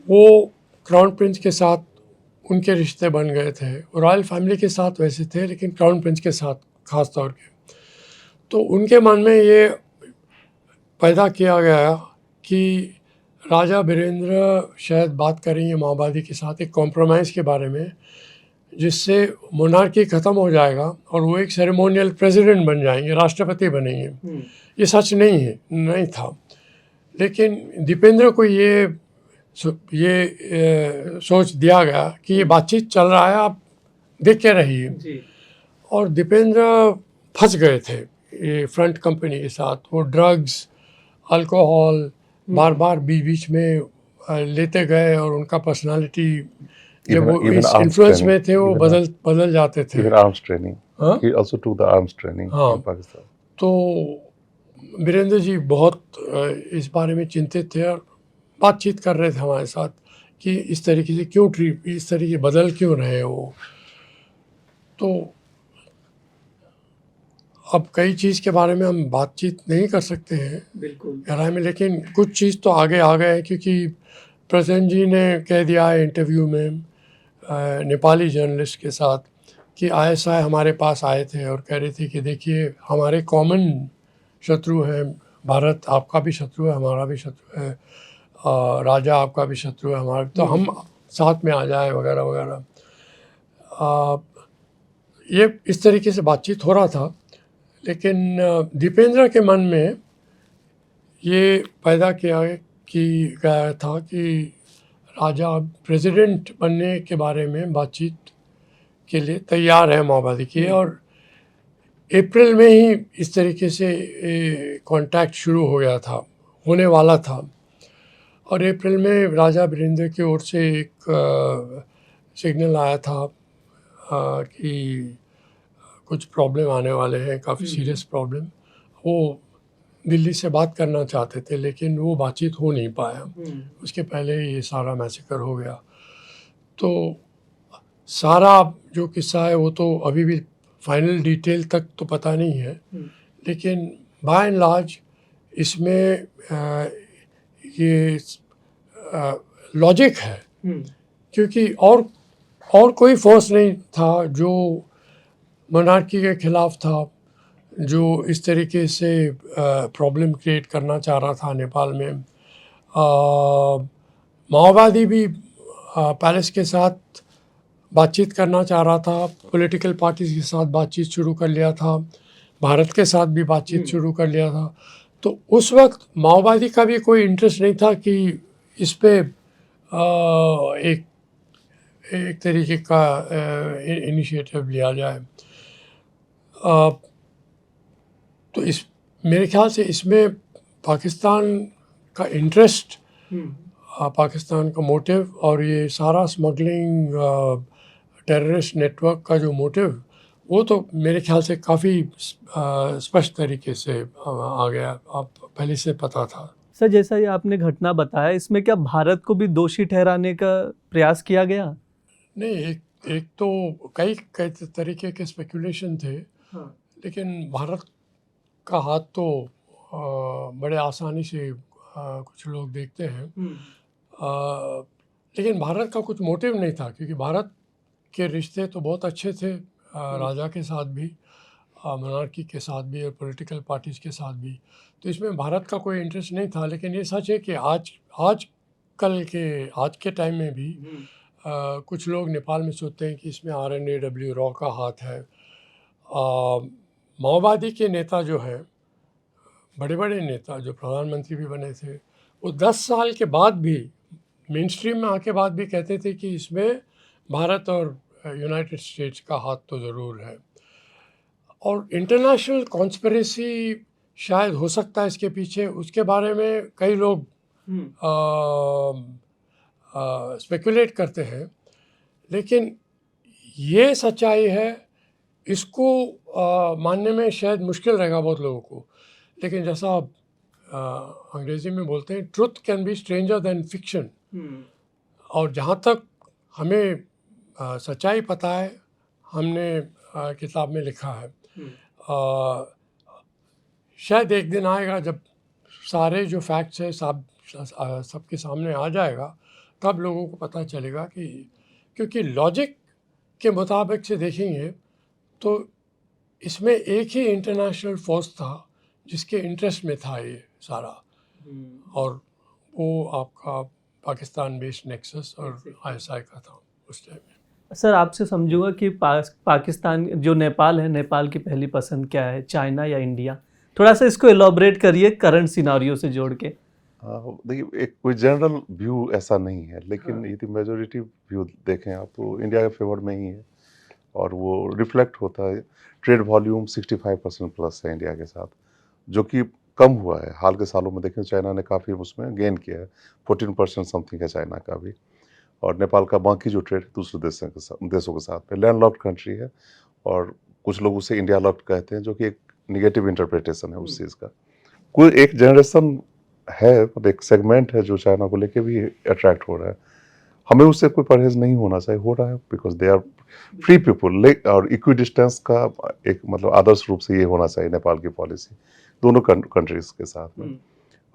वो क्राउन प्रिंस के साथ उनके रिश्ते बन गए थे। रॉयल फैमिली के साथ वैसे थे, लेकिन क्राउन प्रिंस के साथ ख़ास तौर के। तो उनके मन में ये पैदा किया गया कि राजा वीरेंद्र शायद बात करेंगे माओवादी के साथ एक कॉम्प्रोमाइज़ के बारे में, जिससे मोनार्की ख़त्म हो जाएगा और वो एक सेरेमोनियल प्रेसिडेंट बन जाएंगे, राष्ट्रपति बनेंगे। ये सच नहीं था, लेकिन दीपेंद्र को ये सोच दिया गया कि ये बातचीत चल रहा है, आप देख के रहिए। और दीपेंद्र फंस गए थे ये फ्रंट कंपनी के साथ। वो ड्रग्स, अल्कोहल बार बार बीच में लेते गए और उनका पर्सनालिटी जब वो इस इन्फ्लुएंस में थे वो बदल जाते थे। Even arms training. He also took the arms training in Pakistan. तो वीरेंद्र जी बहुत इस बारे में चिंतित थे और बातचीत कर रहे थे हमारे साथ कि इस तरीके से क्यों इस तरीके बदल क्यों रहे वो। तो अब कई चीज़ के बारे में हम बातचीत नहीं कर सकते हैं बिल्कुल गहराई में, लेकिन कुछ चीज़ तो आगे आ गए, क्योंकि प्रेसिडेंट जी ने कह दिया है इंटरव्यू में नेपाली जर्नलिस्ट के साथ कि ISI हमारे पास आए थे और कह रहे थे कि देखिए हमारे कॉमन शत्रु हैं, भारत आपका भी शत्रु है, हमारा भी शत्रु है, राजा आपका भी शत्रु है, हमारा, तो हम साथ में आ जाए वगैरह वगैरह। ये इस तरीके से बातचीत हो रहा था, लेकिन दीपेंद्र के मन में ये पैदा किया गया था कि राजा प्रेसिडेंट बनने के बारे में बातचीत के लिए तैयार है माओवादी की। और अप्रैल में ही इस तरीके से कांटेक्ट शुरू हो गया था, होने वाला था। और अप्रैल में राजा वीरेंद्र की ओर से एक सिग्नल आया था कि कुछ प्रॉब्लम आने वाले हैं, काफ़ी सीरियस प्रॉब्लम। वो दिल्ली से बात करना चाहते थे, लेकिन वो बातचीत हो नहीं पाया। उसके पहले ये सारा मैसेकर हो गया। तो सारा जो किस्सा है वो तो अभी भी फाइनल डिटेल तक तो पता नहीं है, लेकिन बाय एंड लार्ज इसमें ये लॉजिक है, क्योंकि और कोई फोर्स नहीं था जो मोनार्की के खिलाफ था, जो इस तरीके से प्रॉब्लम क्रिएट करना चाह रहा था नेपाल में। माओवादी भी पैलेस के साथ बातचीत करना चाह रहा था, पॉलिटिकल पार्टीज के साथ बातचीत शुरू कर लिया था, भारत के साथ भी बातचीत शुरू कर लिया था। तो उस वक्त माओवादी का भी कोई इंटरेस्ट नहीं था कि इस पे एक तरीके का इनिशिएटिव लिया जाए। तो मेरे ख्याल से इसमें पाकिस्तान का इंटरेस्ट, पाकिस्तान का मोटिव और ये सारा स्मगलिंग टेररिस्ट नेटवर्क का जो मोटिव, वो तो मेरे ख्याल से काफ़ी स्पष्ट तरीके से आ गया, आप पहले से पता था। सर, जैसा ये आपने घटना बताया, इसमें क्या भारत को भी दोषी ठहराने का प्रयास किया गया? नहीं, एक तो कई तरीके के स्पेकुलेशन थे। लेकिन भारत का हाथ तो बड़े आसानी से कुछ लोग देखते हैं। लेकिन भारत का कुछ मोटिव नहीं था, क्योंकि भारत के रिश्ते तो बहुत अच्छे थे राजा के साथ भी, मोनार्की के साथ भी और पॉलिटिकल पार्टीज़ के साथ भी। तो इसमें भारत का कोई इंटरेस्ट नहीं था। लेकिन ये सच है कि आज के टाइम में भी कुछ लोग नेपाल में सोचते हैं कि इसमें RNAW रॉ का हाथ है। माओवादी के नेता जो हैं, बड़े बड़े नेता जो प्रधानमंत्री भी बने थे, वो 10 साल के बाद भी, मेन स्ट्रीम में आके बाद भी कहते थे कि इसमें भारत और यूनाइटेड स्टेट्स का हाथ तो ज़रूर है। और इंटरनेशनल कॉन्स्पिरेसी शायद हो सकता है इसके पीछे, उसके बारे में कई लोग स्पेकुलेट करते हैं। लेकिन ये सच्चाई है, इसको मानने में शायद मुश्किल रहेगा बहुत लोगों को। लेकिन जैसा अंग्रेज़ी में बोलते हैं, truth can be stranger then fiction. और जहाँ तक हमें सच्चाई पता है, हमने किताब में लिखा है, शायद एक दिन आएगा जब सारे जो फैक्ट्स हैं सबके सामने आ जाएगा, तब लोगों को पता चलेगा कि क्योंकि लॉजिक के मुताबिक से देखेंगे तो इसमें एक ही इंटरनेशनल फोर्स था जिसके इंटरेस्ट में था ये सारा, और वो आपका पाकिस्तान बेस्ड नेक्सस और आईएसआई का था उस टाइम में। सर आपसे समझूंगा कि पाकिस्तान जो नेपाल है, नेपाल की पहली पसंद क्या है, चाइना या इंडिया? थोड़ा सा इसको एलॉबरेट करिए करंट सिनारियो से जोड़ के। देखिए, एक कोई जनरल व्यू ऐसा नहीं है, लेकिन यदि मेजोरिटी व्यू देखें आप तो इंडिया के फेवर में ही है, और वो रिफ्लेक्ट होता है। ट्रेड वॉल्यूम 65% प्लस है इंडिया के साथ, जो कि कम हुआ है हाल के सालों में। देखें चाइना ने काफ़ी उसमें गेन किया है, 14% समथिंग है चाइना का भी। और नेपाल का बाकी जो ट्रेड दूसरे देशों के साथ में लैंडलॉक्ड कंट्री है, और कुछ लोग उसे इंडिया लॉक्ड कहते हैं, जो कि एक निगेटिव इंटरप्रिटेशन है उस चीज़ का। कोई एक जनरेशन है, एक सेगमेंट है जो चाइना को लेके भी अट्रैक्ट हो रहा है। हमें उससे कोई परहेज नहीं होना चाहिए, हो रहा है, because they are free people. और इक्वी डिस्टेंस का एक मतलब आदर्श रूप से ये होना चाहिए नेपाल की पॉलिसी दोनों कंट्रीज के साथ में।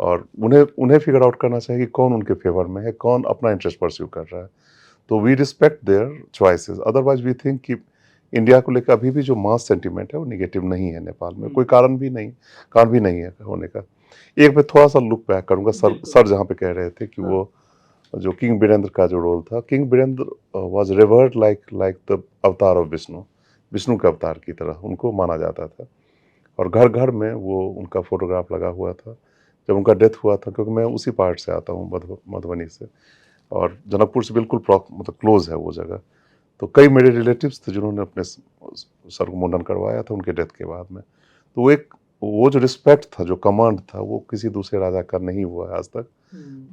और उन्हें फिगर आउट करना चाहिए कि कौन उनके फेवर में है, कौन अपना इंटरेस्ट परस्यू कर रहा है। तो we respect their choices. Otherwise we think कि इंडिया को लेकर अभी भी जो मास सेंटीमेंट है वो निगेटिव नहीं है नेपाल में। कोई कारण भी नहीं है होने का। एक मैं थोड़ा सा लुक बैक करूंगा, सर जहाँ पे कह रहे थे कि वो जो किंग बीरेंद्र का जो रोल था, king Birendra was revered like the avatar of Vishnu के अवतार की तरह उनको माना जाता था। और घर घर में वो उनका फोटोग्राफ लगा हुआ था जब उनका डेथ हुआ था, क्योंकि मैं उसी पार्ट से आता हूँ, मधुबनी से, और जनकपुर से बिल्कुल मतलब क्लोज है वो जगह। तो कई मेरे रिलेटिव्स थे जिन्होंने अपने सर को मुंडन करवाया था उनके डेथ के बाद में। तो वो जो रिस्पेक्ट था, जो कमांड था, वो किसी दूसरे राजा का नहीं हुआ है आज तक,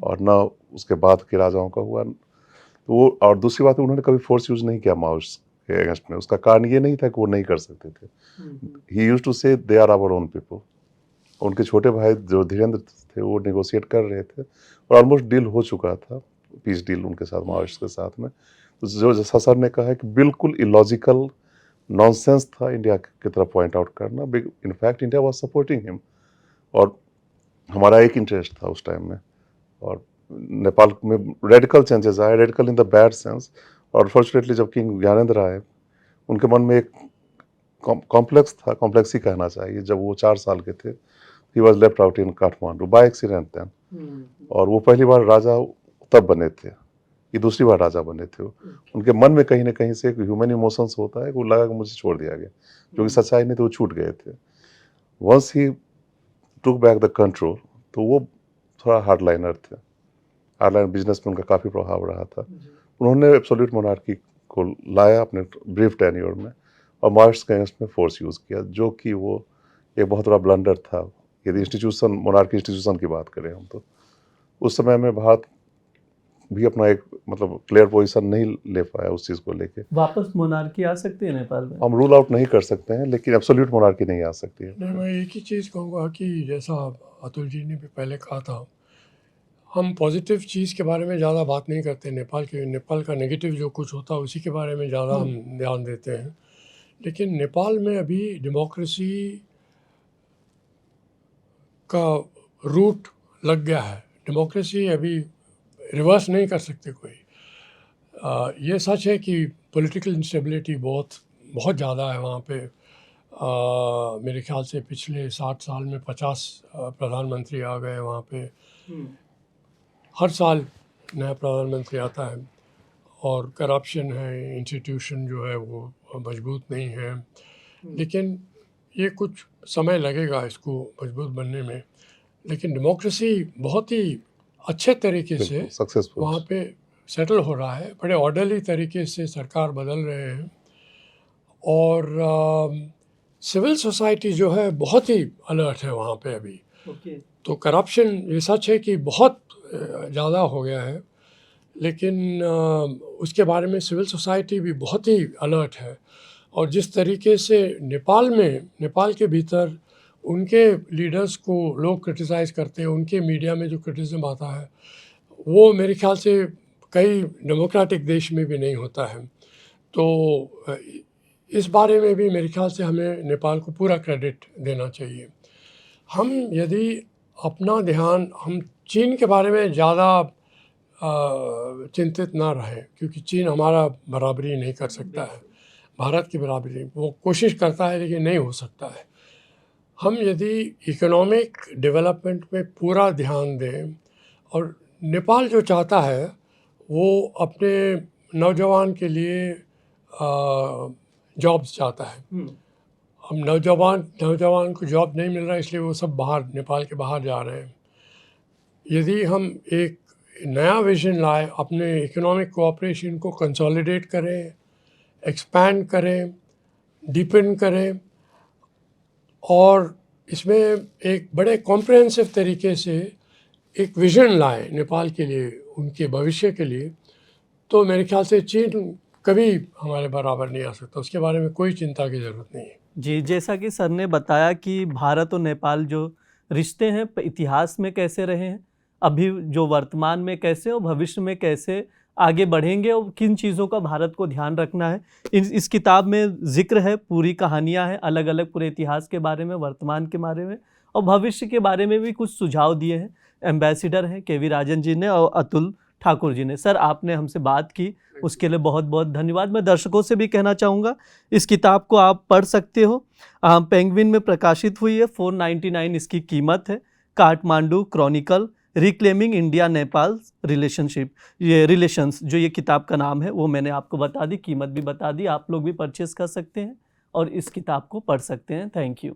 और ना उसके बाद के राजाओं का हुआ। तो वो, और दूसरी बात, उन्होंने कभी फोर्स यूज नहीं किया माओस के अगेंस्ट में। उसका कारण ये नहीं था कि वो नहीं कर सकते थे। ही used to say they are our own people. उनके छोटे भाई जो धीरेन्द्र थे वो नेगोशिएट कर रहे थे, और ऑलमोस्ट डील हो चुका था, पीस डील उनके साथ, माओस के साथ में। तो जो जैसा सर ने कहा है कि बिल्कुल इलॉजिकल नॉनसेंस था इंडिया की तरफ पॉइंट आउट करना। In fact India was supporting him, और हमारा एक इंटरेस्ट था उस टाइम में। और नेपाल में रेडिकल चेंजेस आए, radical in the bad sense. और फॉर्चुनेटली जब किंग ज्ञानेंद्र आए, उनके मन में एक कॉम्प्लेक्स था, कॉम्प्लेक्स ही कहना चाहिए। जब वो 4 साल के थे, he was left out in Kathmandu by accident then. और वो पहली बार राजा तब बने थे, ये दूसरी बार राजा बने थे। उनके मन में कहीं ना कहीं से एक ह्यूमन इमोशंस होता है, वो लगा कि मुझे छोड़ दिया गया, जो कि सच्चाई नहीं, तो वो छूट गए थे। Once he took back the control, तो वो थोड़ा हार्डलाइनर थे। हार्डलाइन बिजनेस में उनका काफ़ी प्रभाव रहा था। उन्होंने एब्सोल्यूट मोनार्की को लाया अपने ब्रीफ टेन्योर में, और मार्क्स के अगेंस्ट में फोर्स यूज़ किया, जो कि वो एक बहुत बड़ा ब्लंडर था। यदि इंस्टीट्यूशन, मोनार्की इंस्टीट्यूशन की बात करें हम, तो उस समय में भारत भी अपना एक मतलब क्लियर पोजीशन नहीं ले पाया उस चीज़ को लेके। वापस मोनार्की आ सकती है नेपाल में? हम रूल आउट नहीं कर सकते हैं, लेकिन एब्सोल्यूट मोनार्की नहीं आ सकती है। नहीं, मैं एक ही चीज़ कहूँगा कि जैसा अतुल जी ने भी पहले कहा था, हम पॉजिटिव चीज़ के बारे में ज़्यादा बात नहीं करते नेपाल का नेगेटिव जो कुछ होता है उसी के बारे में ज़्यादा हम ध्यान देते हैं। लेकिन नेपाल में अभी डेमोक्रेसी का रूट लग गया है। डेमोक्रेसी अभी रिवर्स नहीं कर सकते कोई। ये सच है कि पॉलिटिकल इंस्टेबिलिटी बहुत ज़्यादा है वहाँ पे। मेरे ख्याल से पिछले 60 साल में 50 प्रधानमंत्री आ गए वहाँ पे। हर साल नया प्रधानमंत्री आता है, और करप्शन है, इंस्टीट्यूशन जो है वो मजबूत नहीं है। लेकिन ये कुछ समय लगेगा इसको मजबूत बनने में। लेकिन डेमोक्रेसी बहुत ही अच्छे तरीके से सक्सेसफुल वहाँ पे सेटल हो रहा है। बड़े ऑर्डरली तरीके से सरकार बदल रहे हैं, और सिविल सोसाइटी जो है बहुत ही अलर्ट है वहाँ पे अभी। तो करप्शन, ये सच है कि बहुत ज़्यादा हो गया है, लेकिन उसके बारे में सिविल सोसाइटी भी बहुत ही अलर्ट है। और जिस तरीके से नेपाल के भीतर उनके लीडर्स को लोग क्रिटिसाइज़ करते हैं, उनके मीडिया में जो क्रिटिसिज्म आता है, वो मेरे ख्याल से कई डेमोक्रेटिक देश में भी नहीं होता है। तो इस बारे में भी मेरे ख्याल से हमें नेपाल को पूरा क्रेडिट देना चाहिए। हम यदि अपना ध्यान हम चीन के बारे में ज़्यादा चिंतित ना रहे, क्योंकि चीन हमारा बराबरी नहीं कर सकता है, भारत की बराबरी वो कोशिश करता है लेकिन नहीं हो सकता है। हम यदि इकोनॉमिक डेवलपमेंट में पूरा ध्यान दें, और नेपाल जो चाहता है वो अपने नौजवान के लिए जॉब्स चाहता है। हम नौजवान को जॉब नहीं मिल रहा है, इसलिए वो सब बाहर, नेपाल के बाहर जा रहे हैं। यदि हम एक नया विजन लाए, अपने इकोनॉमिक कोऑपरेशन को कंसोलिडेट करें, एक्सपैंड करें, डीपन करें, और इसमें एक बड़े कॉम्प्रिहेंसिव तरीके से एक विजन लाए नेपाल के लिए, उनके भविष्य के लिए, तो मेरे ख्याल से चीन कभी हमारे बराबर नहीं आ सकता। उसके बारे में कोई चिंता की ज़रूरत नहीं है। जी, जैसा कि सर ने बताया कि भारत और नेपाल जो रिश्ते हैं इतिहास में कैसे रहे हैं, अभी जो वर्तमान में कैसे और भविष्य में कैसे आगे बढ़ेंगे, और किन चीज़ों का भारत को ध्यान रखना है, इस किताब में जिक्र है, पूरी कहानियाँ हैं अलग अलग, पूरे इतिहास के बारे में, वर्तमान के बारे में और भविष्य के बारे में भी कुछ सुझाव दिए हैं। एम्बेसडर हैं के वी राजन जी ने और अतुल ठाकुर जी ने। सर, आपने हमसे बात की, उसके लिए बहुत बहुत धन्यवाद। मैं दर्शकों से भी कहना चाहूँगा, इस किताब को आप पढ़ सकते हो, पेंगुइन में प्रकाशित हुई है, 499 इसकी कीमत है। Kathmandu Chronicle, reclaiming India Nepal relationship, ये रिलेशंस जो ये किताब का नाम है वो मैंने आपको बता दी, कीमत भी बता दी। आप लोग भी परचेस कर सकते हैं और इस किताब को पढ़ सकते हैं। Thank you.